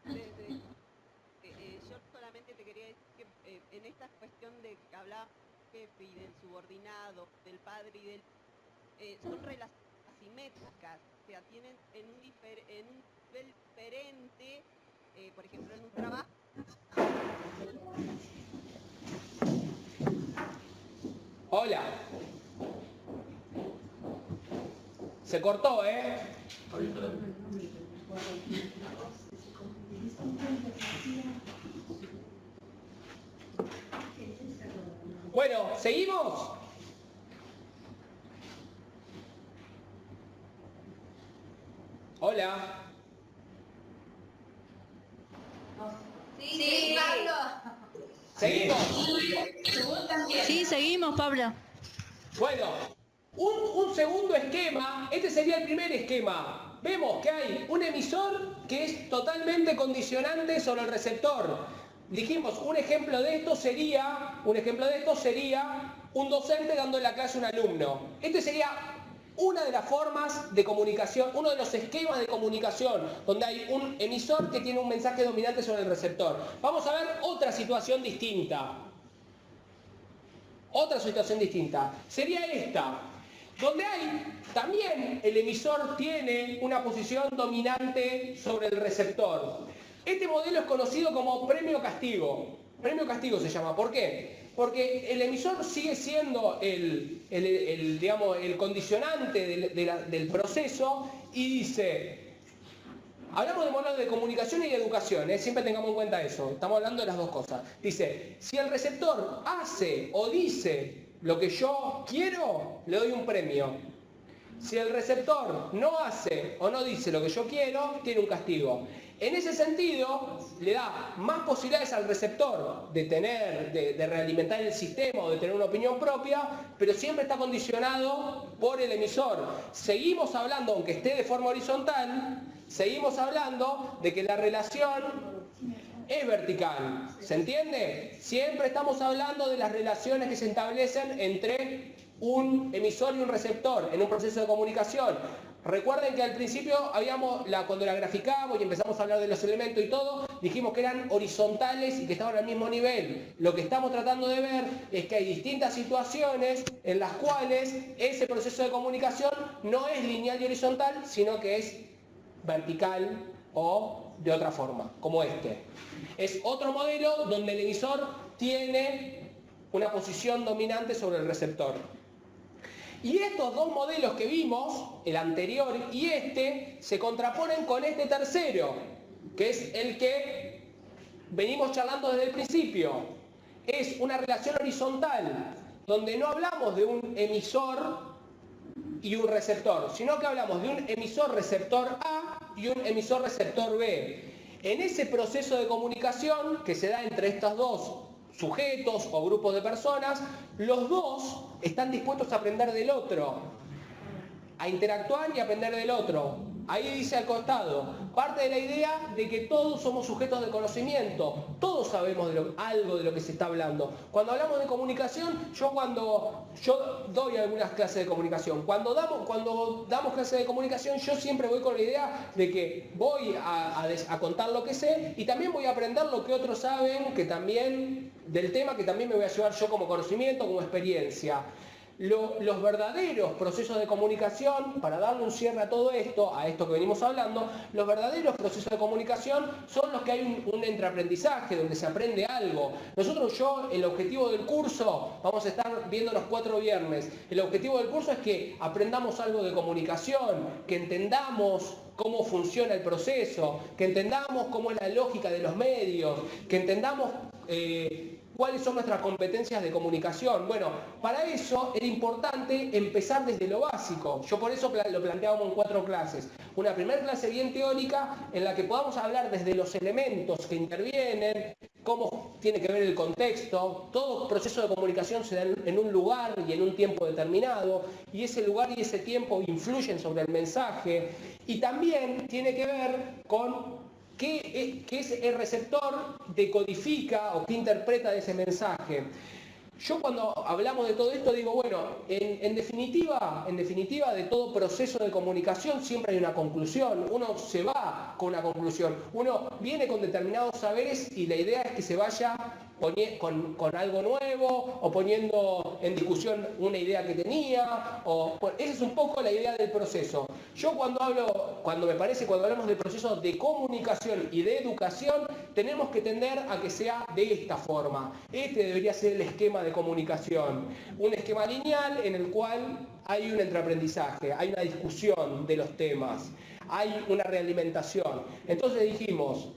Yo solamente te quería decir que en esta cuestión de que hablaba del jefe y del subordinado, del padre y del... son relaciones asimétricas, o sea, tienen en un nivel diferente, por ejemplo, en un trabajo. Hola. Se cortó, ¿eh? Bueno, ¿seguimos? Hola. Sí, Pablo. ¿Seguimos? Sí, seguimos, Pablo. Bueno, un segundo esquema, este sería el primer esquema. Vemos que hay un emisor que es totalmente condicionante sobre el receptor. Dijimos, un ejemplo de esto sería un docente dando la clase a un alumno. Este sería una de las formas de comunicación, uno de los esquemas de comunicación, donde hay un emisor que tiene un mensaje dominante sobre el receptor. Vamos a ver otra situación distinta. Otra situación distinta. Sería esta, donde también el emisor tiene una posición dominante sobre el receptor. Este modelo es conocido como premio-castigo. Premio-castigo se llama. ¿Por qué? Porque el emisor sigue siendo el condicionante del proceso y dice, hablamos de modelos de comunicación y de educación, siempre tengamos en cuenta eso, estamos hablando de las dos cosas. Dice, si el receptor hace o dice lo que yo quiero, le doy un premio. Si el receptor no hace o no dice lo que yo quiero, tiene un castigo. En ese sentido, le da más posibilidades al receptor de realimentar el sistema o de tener una opinión propia, pero siempre está condicionado por el emisor. Seguimos hablando, aunque esté de forma horizontal, seguimos hablando de que la relación es vertical. ¿Se entiende? Siempre estamos hablando de las relaciones que se establecen entre un emisor y un receptor en un proceso de comunicación. Recuerden que al principio cuando la graficamos y empezamos a hablar de los elementos y todo, dijimos que eran horizontales y que estaban al mismo nivel. Lo que estamos tratando de ver es que hay distintas situaciones en las cuales ese proceso de comunicación no es lineal y horizontal, sino que es vertical o de otra forma, como este. Es otro modelo donde el emisor tiene una posición dominante sobre el receptor. Y estos dos modelos que vimos, el anterior y este, se contraponen con este tercero, que es el que venimos charlando desde el principio. Es una relación horizontal, donde no hablamos de un emisor y un receptor, sino que hablamos de un emisor receptor A y un emisor receptor B. En ese proceso de comunicación que se da entre estos dos sujetos o grupos de personas, los dos están dispuestos a aprender del otro, a interactuar y aprender del otro. Ahí dice al costado, parte de la idea de que todos somos sujetos de conocimiento, todos sabemos algo de lo que se está hablando. Cuando hablamos de comunicación, yo doy algunas clases de comunicación. Cuando damos clases de comunicación, yo siempre voy con la idea de que voy a contar lo que sé y también voy a aprender lo que otros saben, del tema que también me voy a llevar yo como conocimiento, como experiencia. Los verdaderos procesos de comunicación, para darle un cierre a todo esto, a esto que venimos hablando, los verdaderos procesos de comunicación son los que hay un entreaprendizaje, donde se aprende algo. El objetivo del curso, vamos a estar viendo los 4 viernes, el objetivo del curso es que aprendamos algo de comunicación, que entendamos cómo funciona el proceso, que entendamos cómo es la lógica de los medios, que entendamos ¿Cuáles son nuestras competencias de comunicación? Bueno, para eso era importante empezar desde lo básico. Yo por eso lo planteábamos en 4 clases. Una primera clase bien teórica en la que podamos hablar desde los elementos que intervienen, cómo tiene que ver el contexto. Todo proceso de comunicación se da en un lugar y en un tiempo determinado, y ese lugar y ese tiempo influyen sobre el mensaje. Y también tiene que ver con ¿qué es el receptor decodifica o qué interpreta de ese mensaje? Yo cuando hablamos de todo esto digo, bueno, en definitiva de todo proceso de comunicación siempre hay una conclusión. Uno se va con una conclusión. Uno viene con determinados saberes y la idea es que se vaya con algo nuevo o poniendo en discusión una idea que tenía. Esa es un poco la idea del proceso. Yo cuando hablamos del proceso de comunicación y de educación, tenemos que tender a que sea de esta forma. Este debería ser el esquema de comunicación. Un esquema lineal en el cual hay un entreaprendizaje, hay una discusión de los temas, hay una realimentación. Entonces dijimos,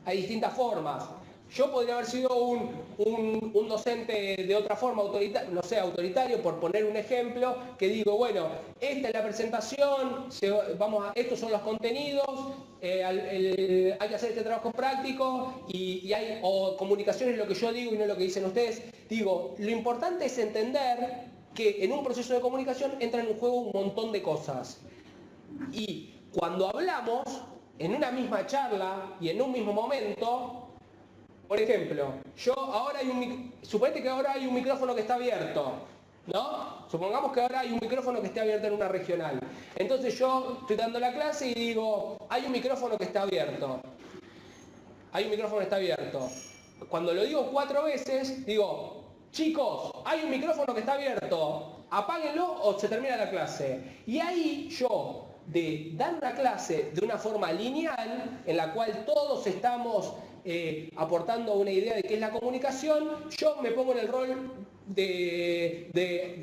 hay distintas formas. Yo podría haber sido un docente de otra forma, autoritario, por poner un ejemplo, que digo, bueno, esta es la presentación, estos son los contenidos, hay que hacer este trabajo práctico o comunicación es lo que yo digo y no lo que dicen ustedes. Digo, lo importante es entender que en un proceso de comunicación entran en juego un montón de cosas. Y cuando hablamos, en una misma charla y en un mismo momento, por ejemplo, suponete que ahora hay un micrófono que está abierto, ¿no? Supongamos que ahora hay un micrófono que esté abierto en una regional. Entonces yo estoy dando la clase y digo, hay un micrófono que está abierto. Hay un micrófono que está abierto. Cuando lo digo 4 veces, digo, chicos, hay un micrófono que está abierto, apáguenlo o se termina la clase. Y ahí yo, de dar una clase de una forma lineal, en la cual todos estamos aportando una idea de qué es la comunicación, yo me pongo en el rol de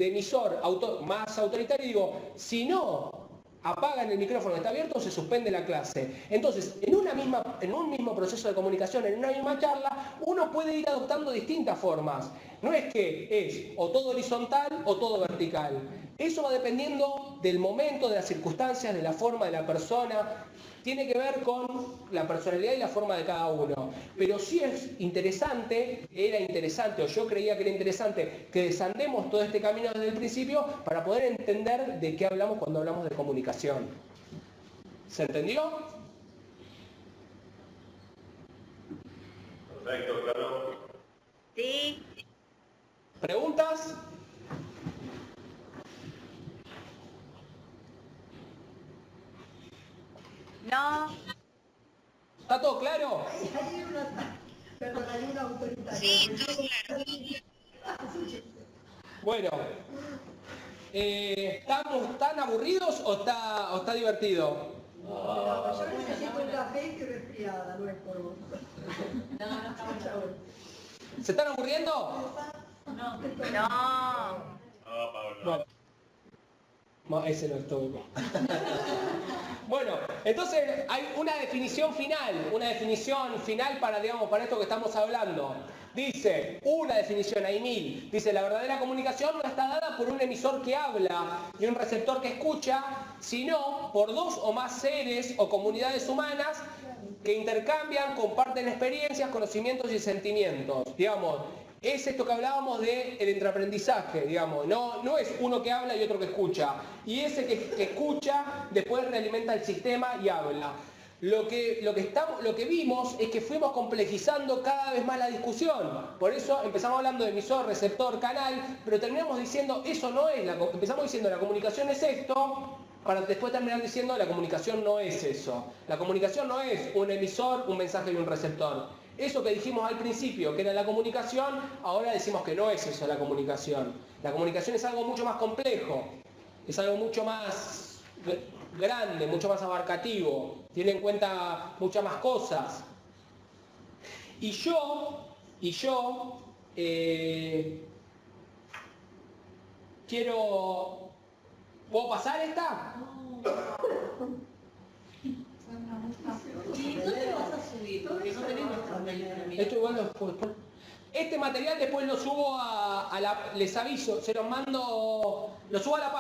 emisor más autoritario y digo, si no apagan el micrófono que está abierto, se suspende la clase. Entonces, en un mismo proceso de comunicación, en una misma charla, uno puede ir adoptando distintas formas. No es que es o todo horizontal o todo vertical. Eso va dependiendo del momento, de las circunstancias, de la forma de la persona. Tiene que ver con la personalidad y la forma de cada uno. Pero sí era interesante, o yo creía que era interesante, que desandemos todo este camino desde el principio para poder entender de qué hablamos cuando hablamos de comunicación. ¿Se entendió? Perfecto, claro. Sí. ¿Preguntas? No. ¿Está todo claro? Hay una autoritaria. Sí, todo claro. Bueno, ¿estamos tan aburridos o está divertido? Yo necesito un café y estoy resfriada, no es por vos. ¿Se están aburriendo? No. Bueno. No, ese no es todo. Bueno, entonces hay una definición final para esto que estamos hablando. Dice, una definición, hay 1000. Dice, la verdadera comunicación no está dada por un emisor que habla y un receptor que escucha, sino por 2 o más seres o comunidades humanas que intercambian, comparten experiencias, conocimientos y sentimientos. Digamos, es esto que hablábamos del entreaprendizaje, digamos, no es uno que habla y otro que escucha. Y ese que escucha después realimenta el sistema y habla. Lo que vimos es que fuimos complejizando cada vez más la discusión. Por eso empezamos hablando de emisor, receptor, canal, pero terminamos diciendo, empezamos diciendo la comunicación es esto, para después terminar diciendo la comunicación no es eso. La comunicación no es un emisor, un mensaje y un receptor. Eso que dijimos al principio, que era la comunicación, ahora decimos que no es eso la comunicación. La comunicación es algo mucho más complejo, es algo mucho más grande, mucho más abarcativo, tiene en cuenta muchas más cosas. Y yo quiero... ¿Puedo pasar esta? ¿Y dónde vas a subir? Porque no tenemos Esto igual lo puedo... Este material después lo subo les aviso, se los mando, lo subo a la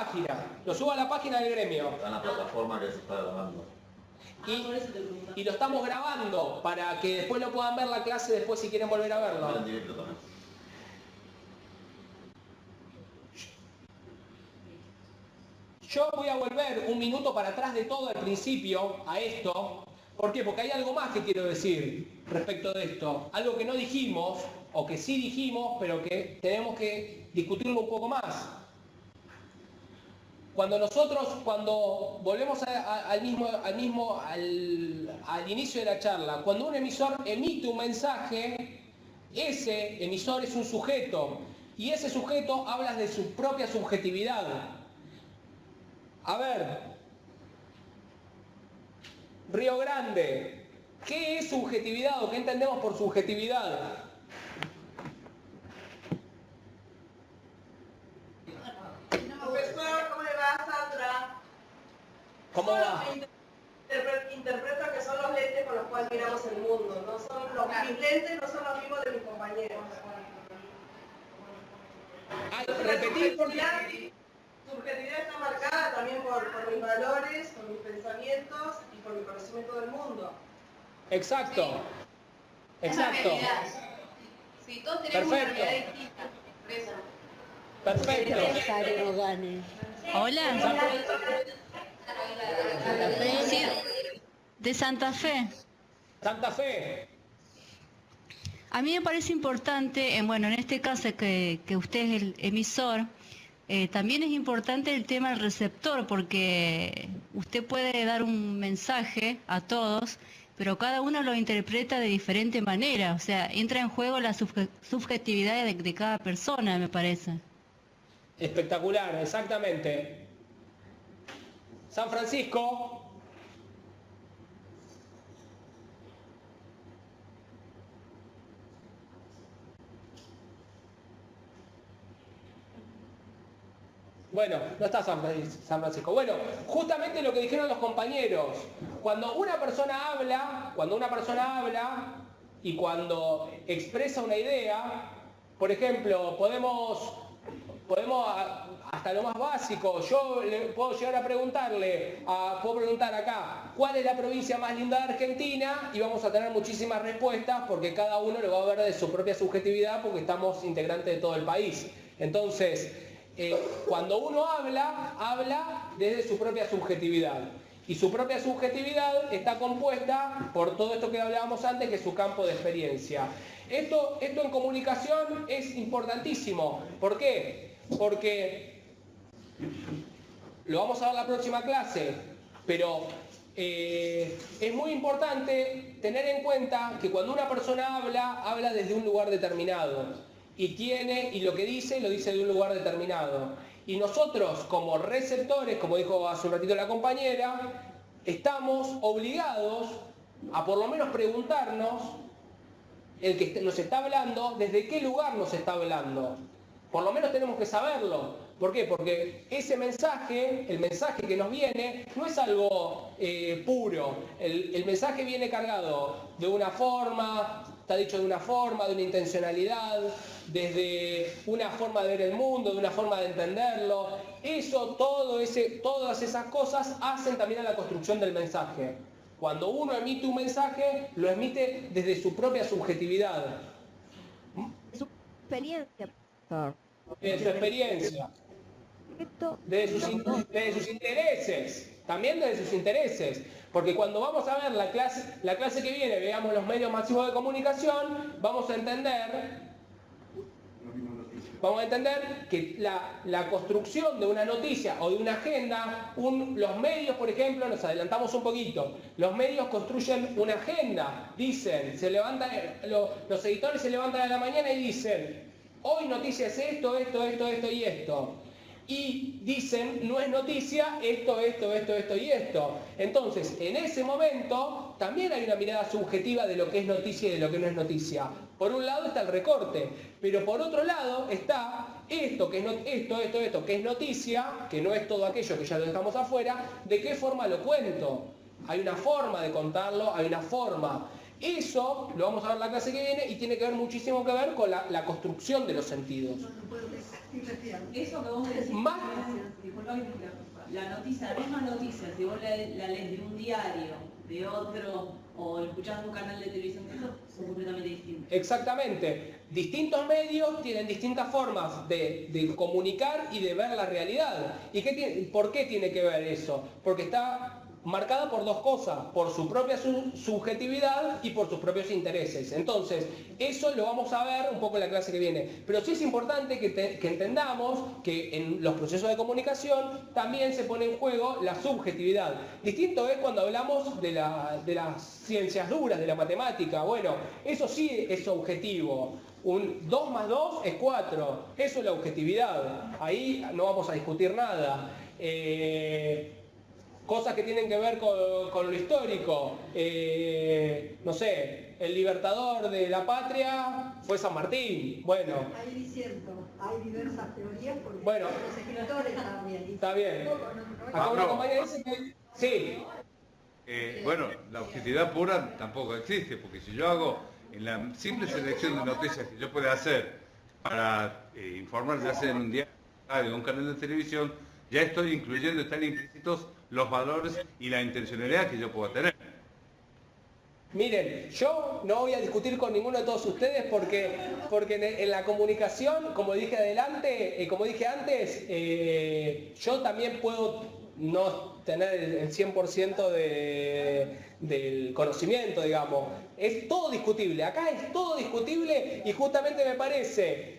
página del gremio. Está en la plataforma que se está grabando. Y lo estamos grabando para que después lo puedan ver la clase después si quieren volver a verlo. En directo también. Yo voy a volver un minuto para atrás de todo al principio a esto. ¿Por qué? Porque hay algo más que quiero decir respecto de esto. Algo que no dijimos, o que sí dijimos, pero que tenemos que discutirlo un poco más. Cuando volvemos al inicio de la charla, cuando un emisor emite un mensaje, ese emisor es un sujeto, y ese sujeto habla de su propia subjetividad. A ver, Río Grande, ¿qué es subjetividad o qué entendemos por subjetividad? Profesor, ¿cómo le va, Sandra? ¿Cómo va? Interpreto que son los lentes con los cuales miramos el mundo. Mis lentes no son los mismos de mis compañeros. Repetir porque... Subjetividad está marcada también por mis valores, por mis pensamientos y por mi conocimiento del mundo. Exacto. Sí. Exacto. Sí, todos tenemos una realidad distinta. Perfecto. Hola. Sí, de Santa Fe. Santa Fe. A mí me parece importante, bueno, en este caso que usted es el emisor, también es importante el tema del receptor, porque usted puede dar un mensaje a todos, pero cada uno lo interpreta de diferente manera, o sea, entra en juego la subjetividad de cada persona, me parece. Espectacular, exactamente. San Francisco. Bueno, no está San Francisco. Bueno, justamente lo que dijeron los compañeros. Cuando una persona habla y cuando expresa una idea, por ejemplo, podemos hasta lo más básico, yo puedo llegar a puedo preguntar acá, ¿cuál es la provincia más linda de Argentina? Y vamos a tener muchísimas respuestas porque cada uno lo va a ver de su propia subjetividad porque estamos integrantes de todo el país. Entonces, cuando uno habla desde su propia subjetividad. Y su propia subjetividad está compuesta por todo esto que hablábamos antes, que es su campo de experiencia. Esto en comunicación es importantísimo. ¿Por qué? Porque lo vamos a ver la próxima clase, pero es muy importante tener en cuenta que cuando una persona habla desde un lugar determinado. Y lo que dice, lo dice de un lugar determinado. Y nosotros, como receptores, como dijo hace un ratito la compañera, estamos obligados a por lo menos preguntarnos, el que nos está hablando, desde qué lugar nos está hablando. Por lo menos tenemos que saberlo. ¿Por qué? Porque ese mensaje, el mensaje que nos viene, no es algo puro. El mensaje viene cargado de una forma, está dicho de una forma, de una intencionalidad, desde una forma de ver el mundo, de una forma de entenderlo. Todas esas cosas hacen también a la construcción del mensaje. Cuando uno emite un mensaje, lo emite desde su propia subjetividad. Su experiencia, profesor. De su experiencia. Desde sus intereses. También desde sus intereses. Porque cuando vamos a ver la clase que viene, veamos los medios masivos de comunicación, vamos a entender que la construcción de una noticia o de una agenda, los medios, por ejemplo, nos adelantamos un poquito, los medios construyen una agenda, dicen, los editores se levantan a la mañana y dicen, hoy noticia es esto y esto. Y dicen, no es noticia esto y esto. Entonces, en ese momento, también hay una mirada subjetiva de lo que es noticia y de lo que no es noticia. Por un lado está el recorte, pero por otro lado está esto que es noticia, que no es todo aquello que ya lo dejamos afuera, ¿de qué forma lo cuento? Hay una forma de contarlo, hay una forma. Eso lo vamos a ver la clase que viene y tiene que ver muchísimo que ver con la construcción de los sentidos. Eso que vos decís, disculpa que te interrumpa, la noticia, la misma noticia, si vos la lees de un diario, de otro, o escuchás un canal de televisión, son completamente distintos. Exactamente. Distintos medios tienen distintas formas de comunicar y de ver la realidad. ¿Y por qué tiene que ver eso? Porque está marcada por dos cosas, por su propia subjetividad y por sus propios intereses. Entonces, eso lo vamos a ver un poco en la clase que viene. Pero sí es importante que entendamos que en los procesos de comunicación también se pone en juego la subjetividad. Distinto es cuando hablamos de las ciencias duras, de la matemática. Bueno, eso sí es objetivo. Un 2 más 2 es 4. Eso es la objetividad. Ahí no vamos a discutir nada. Cosas que tienen que ver con lo histórico. No sé, el libertador de la patria fue San Martín. Bueno. Ahí diciendo, hay diversas teorías porque bueno, los escritores también. Está bien. Acá una compañera dice que... Sí. Bueno, la objetividad pura tampoco existe, porque si yo hago en la simple selección de noticias que yo pueda hacer para informar, ya sea en un diario o un canal de televisión, ya estoy incluyendo, están implícitos los valores y la intencionalidad que yo pueda tener. Miren, yo no voy a discutir con ninguno de todos ustedes porque en la comunicación, como dije antes, yo también puedo no tener el 100% del conocimiento, digamos. Es todo discutible, acá es todo discutible y justamente me parece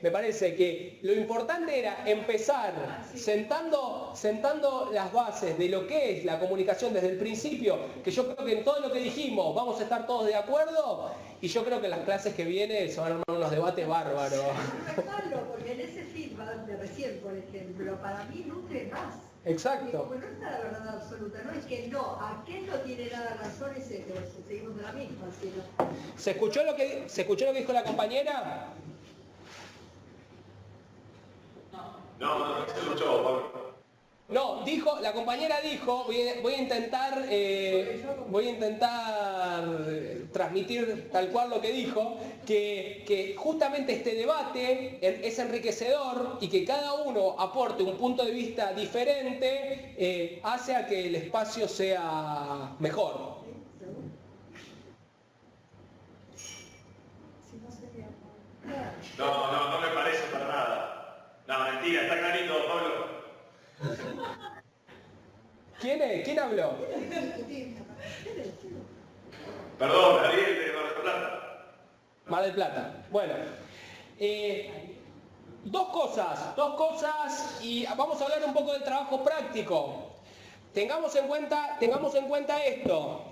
que lo importante era empezar sentando las bases de lo que es la comunicación desde el principio, que yo creo que en todo lo que dijimos vamos a estar todos de acuerdo y yo creo que en las clases que vienen se van a armar unos debates bárbaros. Porque en ese feedback de recién, por ejemplo, para mí nutre más. Exacto. Porque no está la verdad absoluta, no es que no, aquel no tiene nada razón, seguimos de la misma. Sino... ¿Se escuchó lo que dijo la compañera? No se escuchó, Pablo. No, la compañera dijo, voy a intentar transmitir tal cual lo que dijo, que justamente este debate es enriquecedor y que cada uno aporte un punto de vista diferente hace a que el espacio sea mejor. No me parece para nada. No, mentira, está clarito, Pablo. ¿Quién habló? Perdón, Ariel de Mar del Plata. Mar del Plata. Bueno, dos cosas y vamos a hablar un poco del trabajo práctico. Tengamos en cuenta esto.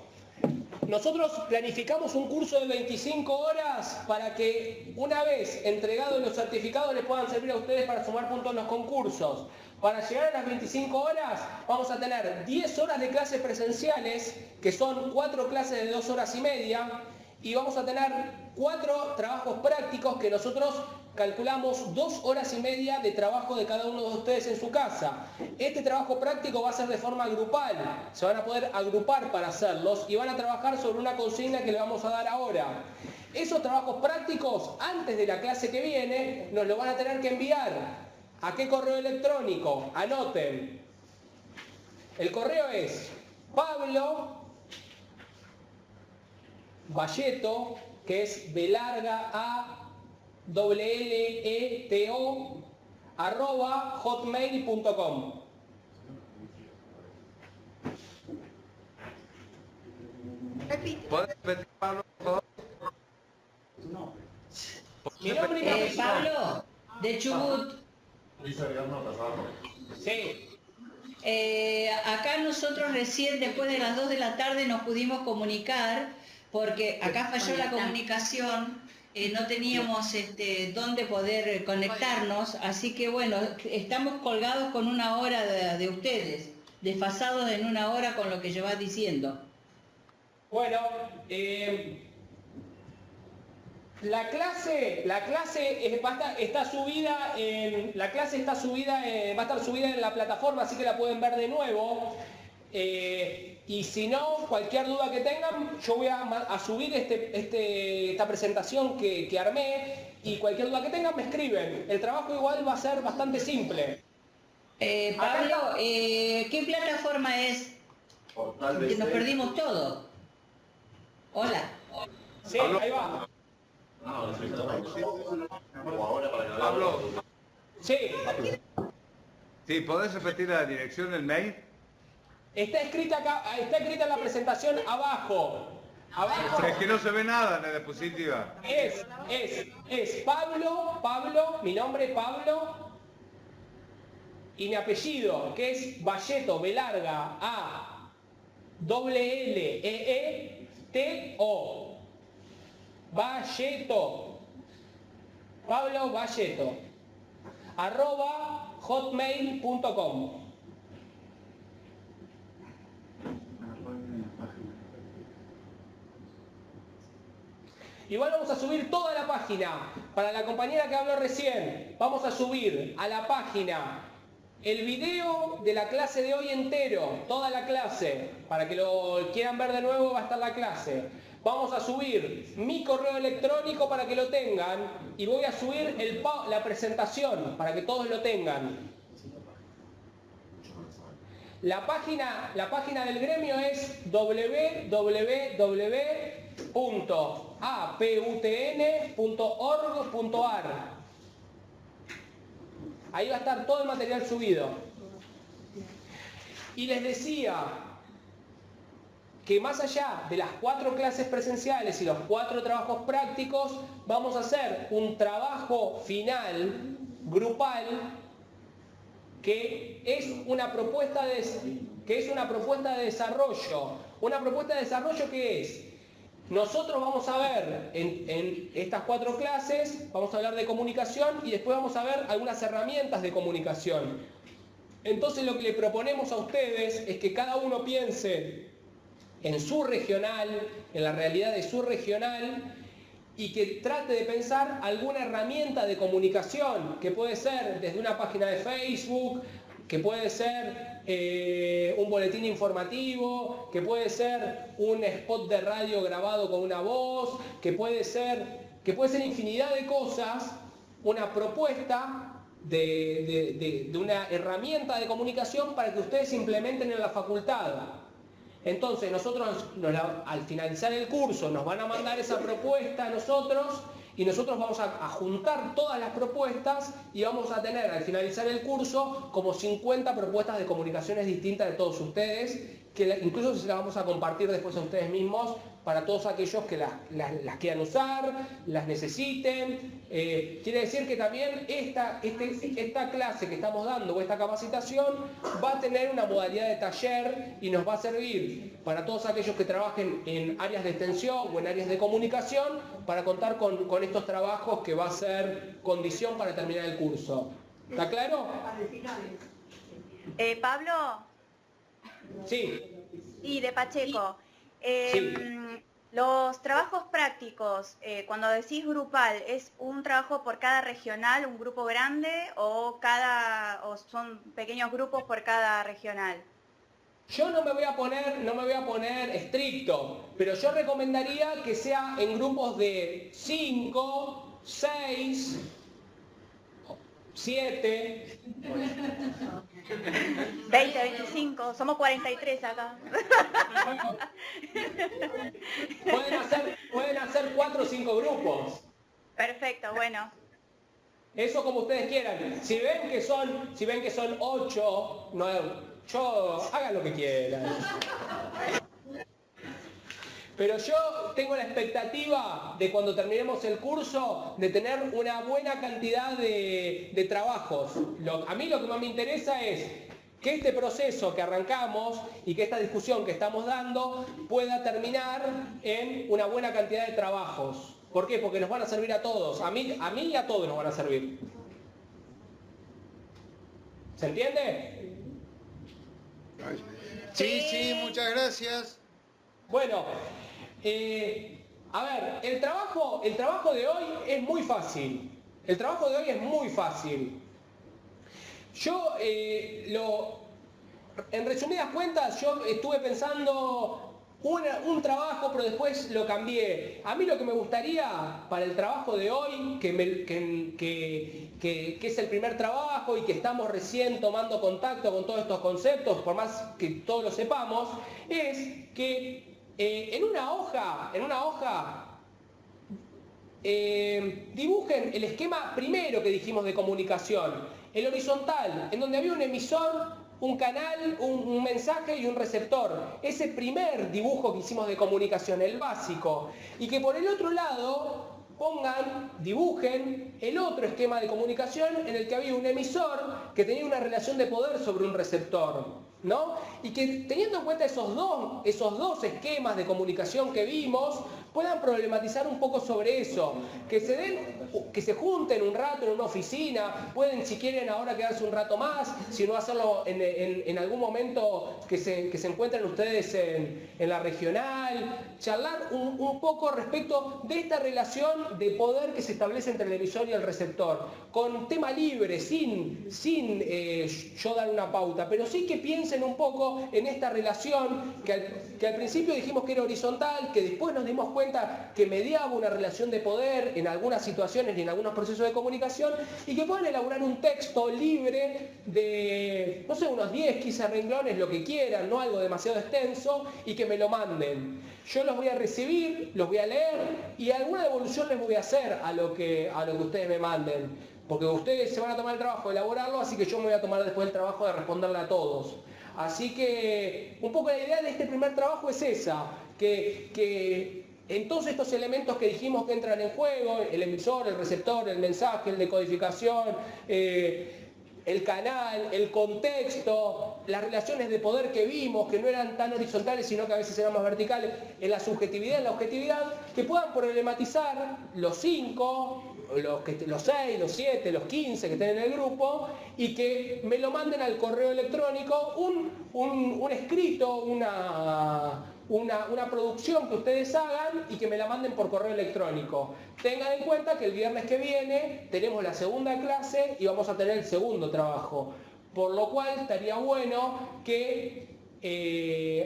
Nosotros planificamos un curso de 25 horas para que una vez entregados los certificados les puedan servir a ustedes para sumar puntos en los concursos. Para llegar a las 25 horas vamos a tener 10 horas de clases presenciales, que son 4 clases de 2 horas y media, y vamos a tener 4 trabajos prácticos que nosotros calculamos 2 horas y media de trabajo de cada uno de ustedes en su casa. Este trabajo práctico va a ser de forma grupal, se van a poder agrupar para hacerlos y van a trabajar sobre una consigna que le vamos a dar ahora. Esos trabajos prácticos, antes de la clase que viene, nos lo van a tener que enviar. ¿A qué correo electrónico? Anoten. El correo es Pablo Valleto, que es B larga A LLETO @hotmail.com. ¿Puedes repetir, Pablo, por favor? Mi nombre es Pablo, de Chubut. Sí. Acá nosotros recién después de las 2 de la tarde nos pudimos comunicar porque acá falló la comunicación, no teníamos dónde poder conectarnos, así que bueno, estamos colgados con una hora de ustedes, desfasados en una hora con lo que llevas diciendo. Bueno, la clase va a estar subida en la plataforma, así que la pueden ver de nuevo. Y Y si no, cualquier duda que tengan, yo voy a subir esta presentación que armé, y cualquier duda que tengan me escriben. El trabajo igual va a ser bastante simple. Pablo, ¿qué plataforma es? Que nos perdimos todo. Hola. Sí, ahí va. Pablo. Sí. Sí, ¿podés repetir la dirección del mail? Está escrita acá, está escrita en la presentación abajo. Abajo. Es que no se ve nada en la diapositiva. Es Pablo, mi nombre es Pablo, y mi apellido, que es Valleto, B larga, A, L-E-E-T-O. Valleto. Pablo Valleto. @hotmail.com. Igual vamos a subir toda la página. Para la compañera que habló recién, vamos a subir a la página el video de la clase de hoy entero, toda la clase. Para que lo quieran ver de nuevo, va a estar la clase. Vamos a subir mi correo electrónico para que lo tengan, y voy a subir la presentación para que todos lo tengan. La página del gremio es www.aputn.org.ar. Ahí va a estar todo el material subido. Y les decía que más allá de las 4 clases presenciales y los 4 trabajos prácticos, vamos a hacer un trabajo final, grupal, que es una propuesta de desarrollo. Una propuesta de desarrollo que es, nosotros vamos a ver en estas 4 clases, vamos a hablar de comunicación y después vamos a ver algunas herramientas de comunicación. Entonces lo que le proponemos a ustedes es que cada uno piense en su regional, en la realidad de su regional, y que trate de pensar alguna herramienta de comunicación, que puede ser desde una página de Facebook, que puede ser un boletín informativo, que puede ser un spot de radio grabado con una voz, que puede ser infinidad de cosas, una propuesta de una herramienta de comunicación para que ustedes implementen en la facultad. Entonces nosotros, al finalizar el curso, nos van a mandar esa propuesta a nosotros, y nosotros vamos a juntar todas las propuestas y vamos a tener al finalizar el curso como 50 propuestas de comunicaciones distintas de todos ustedes, que incluso se las vamos a compartir después a ustedes mismos para todos aquellos que las quieran usar, las necesiten. Quiere decir que también esta clase que estamos dando, o esta capacitación, va a tener una modalidad de taller y nos va a servir para todos aquellos que trabajen en áreas de extensión o en áreas de comunicación, para contar con estos trabajos, que va a ser condición para terminar el curso. ¿Está claro? Pablo. Sí. Y de Pacheco. Sí. Los trabajos prácticos, cuando decís grupal, ¿es un trabajo por cada regional, un grupo grande, o son pequeños grupos por cada regional? Yo no me voy a poner estricto, pero yo recomendaría que sea en grupos de 5, 6, 7. 20, 25, somos 43 acá. Pueden hacer 4 o 5 grupos. Perfecto, bueno. Eso como ustedes quieran. Si ven que son 8, 9, hagan lo que quieran. Pero yo tengo la expectativa de, cuando terminemos el curso, de tener una buena cantidad de trabajos. A mí lo que más me interesa es que este proceso que arrancamos y que esta discusión que estamos dando pueda terminar en una buena cantidad de trabajos. ¿Por qué? Porque nos van a servir a todos. A mí y a todos nos van a servir. ¿Se entiende? Sí, muchas gracias. Bueno, a ver, el trabajo de hoy es muy fácil. El trabajo de hoy es muy fácil. Yo en resumidas cuentas, yo estuve pensando un trabajo, pero después lo cambié. A mí lo que me gustaría para el trabajo de hoy, que es el primer trabajo y que estamos recién tomando contacto con todos estos conceptos, por más que todos lo sepamos, es que en una hoja dibujen el esquema primero que dijimos de comunicación, el horizontal, en donde había un emisor, un canal, un mensaje y un receptor. Ese primer dibujo que hicimos de comunicación, el básico. Y que por el otro lado dibujen el otro esquema de comunicación en el que había un emisor que tenía una relación de poder sobre un receptor, ¿no? Y que teniendo en cuenta esos dos esquemas de comunicación que vimos, puedan problematizar un poco sobre eso, que se junten un rato en una oficina, pueden si quieren ahora quedarse un rato más, si no hacerlo en algún momento que se encuentren ustedes en la regional, charlar un poco respecto de esta relación de poder que se establece entre el emisor y el receptor, con tema libre, sin yo dar una pauta, pero sí que piensen un poco en esta relación que al principio dijimos que era horizontal, que después nos dimos cuenta que mediaba una relación de poder en algunas situaciones y en algunos procesos de comunicación, y que puedan elaborar un texto libre de, no sé, unos 10, 15 renglones, lo que quieran, no algo demasiado extenso, y que me lo manden. Yo los voy a recibir, los voy a leer y alguna devolución les voy a hacer a lo que ustedes me manden, porque ustedes se van a tomar el trabajo de elaborarlo, así que yo me voy a tomar después el trabajo de responderle a todos. Así que un poco la idea de este primer trabajo es esa, que entonces estos elementos que dijimos que entran en juego, el emisor, el receptor, el mensaje, el decodificación, el canal, el contexto, las relaciones de poder que vimos, que no eran tan horizontales, sino que a veces eran más verticales, en la subjetividad, en la objetividad, que puedan problematizar los 5, los 6, los 7, los 15 que estén en el grupo, y que me lo manden al correo electrónico, un escrito, una producción que ustedes hagan y que me la manden por correo electrónico. Tengan en cuenta que el viernes que viene tenemos la segunda clase y vamos a tener el segundo trabajo, por lo cual estaría bueno que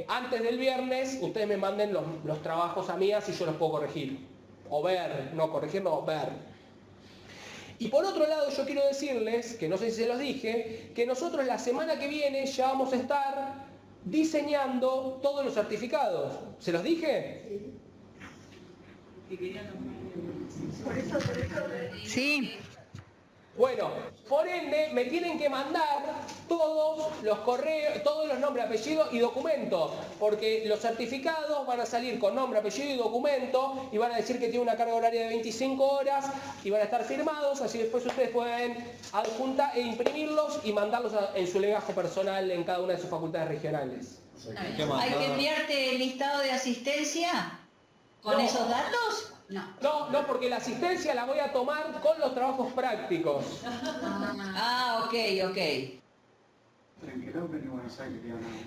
antes del viernes ustedes me manden los trabajos a mí, así yo los puedo corregir, o ver, no corregir, no, ver. Y por otro lado yo quiero decirles, que no sé si se los dije, que nosotros la semana que viene ya vamos a estar diseñando todos los certificados. ¿Se los dije? Sí. Bueno, por ende me tienen que mandar todos los correos, todos los nombres, apellidos y documentos, porque los certificados van a salir con nombre, apellido y documento y van a decir que tiene una carga horaria de 25 horas y van a estar firmados, así después ustedes pueden adjuntar e imprimirlos y mandarlos en su legajo personal en cada una de sus facultades regionales. ¿Hay que enviarte el listado de asistencia con esos datos? No, porque la asistencia la voy a tomar con los trabajos prácticos. Ok.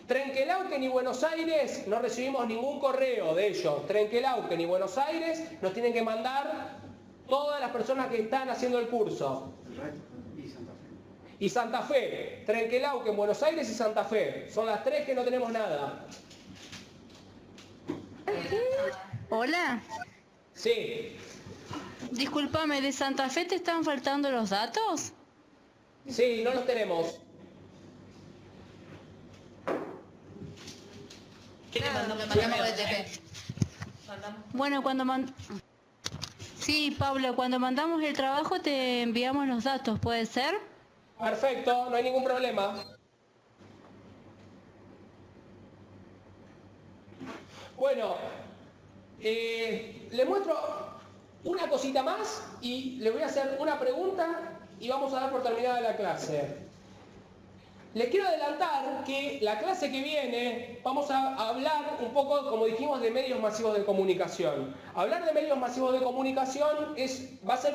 Trenquelauquen y Buenos Aires no recibimos ningún correo de ellos. Trenquelauquen y Buenos Aires nos tienen que mandar todas las personas que están haciendo el curso. Y Santa Fe. Trenquelauquen, Buenos Aires y Santa Fe. Son las 3 que no tenemos nada. Hola. Sí. Discúlpame, ¿de Santa Fe te están faltando los datos? Sí, no los tenemos. ¿Qué le mandó? Bueno, Sí, Pablo, cuando mandamos el trabajo te enviamos los datos, ¿puede ser? Perfecto, no hay ningún problema. Bueno, les muestro una cosita más y les voy a hacer una pregunta y vamos a dar por terminada la clase. Les quiero adelantar que la clase que viene vamos a hablar un poco, como dijimos, de medios masivos de comunicación. Hablar de medios masivos de comunicación va a ser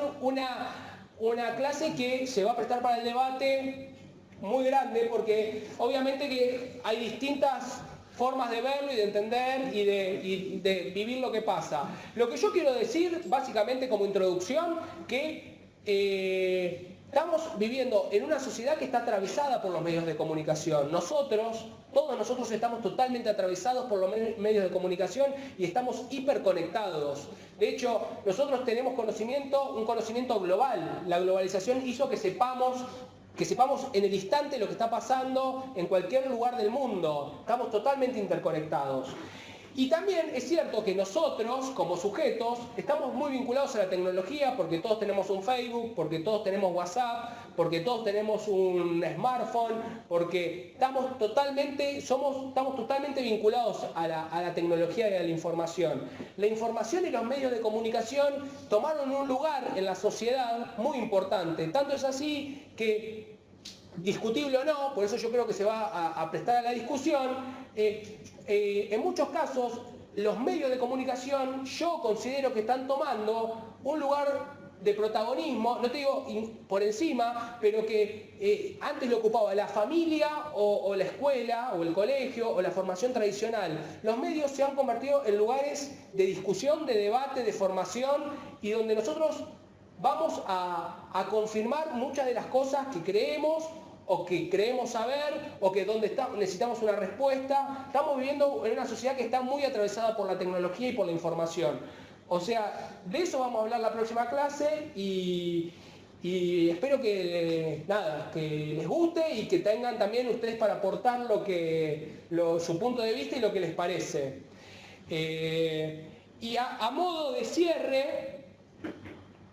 una clase que se va a prestar para el debate muy grande, porque obviamente que hay distintas formas de verlo y de entender y de vivir lo que pasa. Lo que yo quiero decir, básicamente como introducción, que Estamos viviendo en una sociedad que está atravesada por los medios de comunicación. Todos nosotros estamos totalmente atravesados por los medios de comunicación y estamos hiperconectados. De hecho, nosotros tenemos un conocimiento global. La globalización hizo que sepamos en el instante lo que está pasando en cualquier lugar del mundo. Estamos totalmente interconectados. Y también es cierto que nosotros, como sujetos, estamos muy vinculados a la tecnología porque todos tenemos un Facebook, porque todos tenemos WhatsApp, porque todos tenemos un smartphone, porque estamos totalmente vinculados a la tecnología y a la información. La información y los medios de comunicación tomaron un lugar en la sociedad muy importante. Tanto es así que, discutible o no, por eso yo creo que se va a prestar a la discusión, en muchos casos los medios de comunicación yo considero que están tomando un lugar de protagonismo, no te digo por encima, pero que antes lo ocupaba la familia o la escuela o el colegio o la formación tradicional. Los medios se han convertido en lugares de discusión, de debate, de formación y donde nosotros vamos a confirmar muchas de las cosas que creemos o que creemos saber, o que necesitamos una respuesta. Estamos viviendo en una sociedad que está muy atravesada por la tecnología y por la información. O sea, de eso vamos a hablar la próxima clase y espero que les guste y que tengan también ustedes para aportar su punto de vista y lo que les parece. Y a modo de cierre,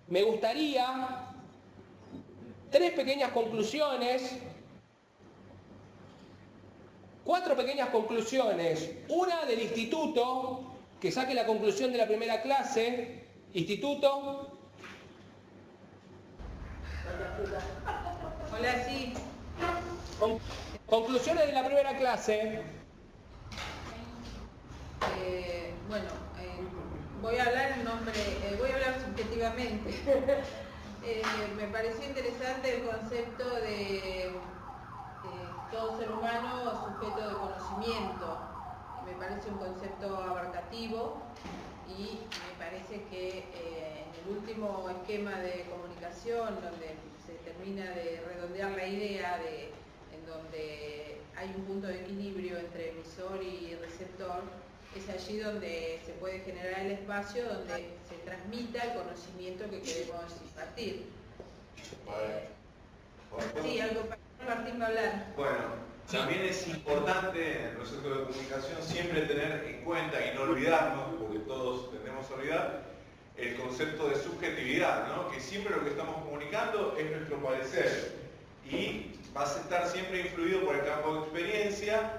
me gustaría 3 pequeñas conclusiones, 4 pequeñas conclusiones, una del instituto, que saque la conclusión de la primera clase, instituto. Hola, sí. Conclusiones de la primera clase. Voy a hablar voy a hablar subjetivamente. Me pareció interesante el concepto de todo ser humano sujeto de conocimiento. Me parece un concepto abarcativo y me parece que en el último esquema de comunicación, donde se termina de redondear la idea en donde hay un punto de equilibrio entre emisor y receptor, es allí donde se puede generar el espacio donde se transmita el conocimiento que queremos impartir. Sí, algo para Martín va a hablar. Bueno, también es importante en el proceso de comunicación siempre tener en cuenta y no olvidarnos, porque todos tendemos a olvidar, el concepto de subjetividad, ¿no? Que siempre lo que estamos comunicando es nuestro parecer y va a estar siempre influido por el campo de experiencia.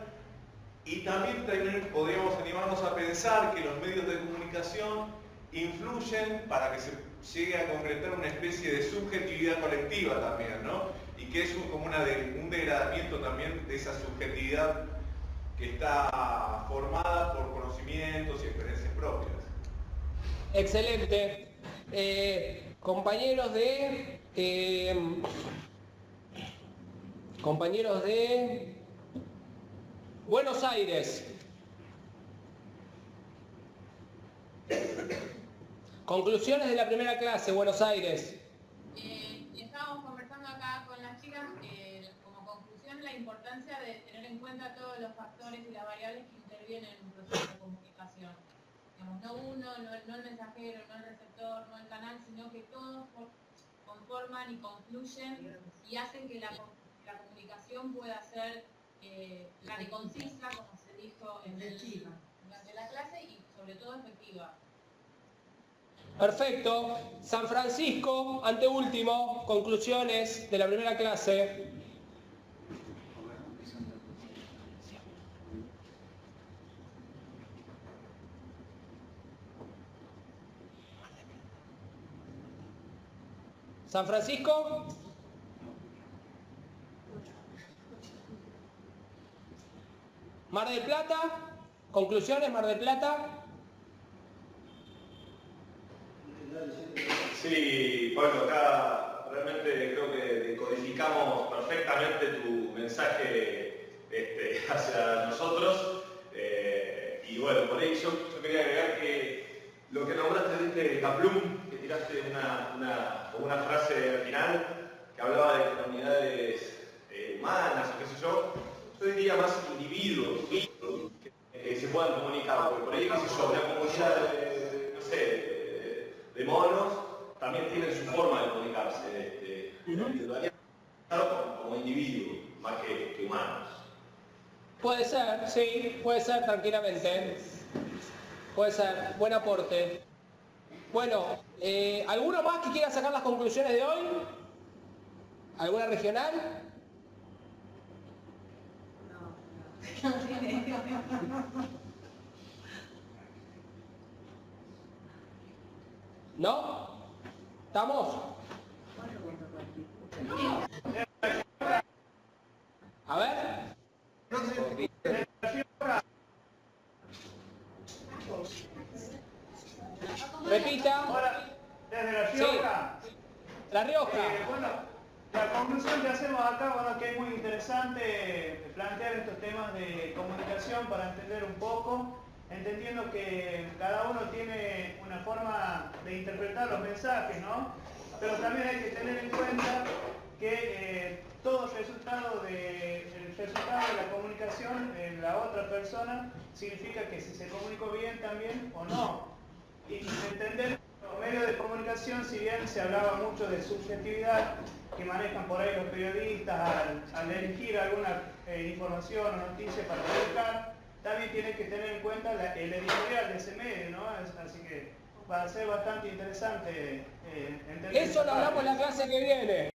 Y también podríamos animarnos a pensar que los medios de comunicación influyen para que se llegue a concretar una especie de subjetividad colectiva también, ¿no? Y que es como un degradamiento también de esa subjetividad que está formada por conocimientos y experiencias propias. Excelente. Compañeros de Buenos Aires. Conclusiones de la primera clase, Buenos Aires. Estábamos conversando acá con las chicas como conclusión la importancia de tener en cuenta todos los factores y las variables que intervienen en un proceso de comunicación. Digamos, no uno, no el mensajero, no el receptor, no el canal, sino que todos conforman y confluyen y hacen que la comunicación pueda ser clara y concisa, como se dijo durante la clase, y sobre todo efectiva. Perfecto. San Francisco, anteúltimo, conclusiones de la primera clase. San Francisco. Mar del Plata, conclusiones, Mar del Plata. Sí, Pablo, acá realmente creo que decodificamos perfectamente tu mensaje hacia nosotros. Y bueno, por ahí yo quería agregar que lo que nombraste de Kaplum, que tiraste una frase al final, que hablaba de comunidades humanas o qué sé yo diría más individuos que se puedan comunicar, porque por ahí, qué sé yo, una comunidad de, no sé, de monos también tienen su forma de comunicarse, lo haría como individuos más que humanos. Puede ser, sí, puede ser tranquilamente. Puede ser, buen aporte. Bueno, ¿alguno más que quiera sacar las conclusiones de hoy? ¿Alguna regional? ¿No? ¿Estamos? A ver. Repita. Desde La Rioja. Sí. La Rioja. Bueno, la conclusión que hacemos acá, bueno, que es muy interesante plantear estos temas de comunicación para entender un poco, entendiendo que cada uno tiene una forma de interpretar los mensajes, ¿no? Pero también hay que tener en cuenta que todo el resultado de la comunicación en la otra persona significa que si se comunicó bien también o no. Y entender los medios de comunicación, si bien se hablaba mucho de subjetividad que manejan por ahí los periodistas al elegir alguna información o noticia para publicar, también tiene que tener en cuenta el editorial de ese medio, ¿no? Así que va a ser bastante interesante entender. Eso lo hablamos en la clase que viene.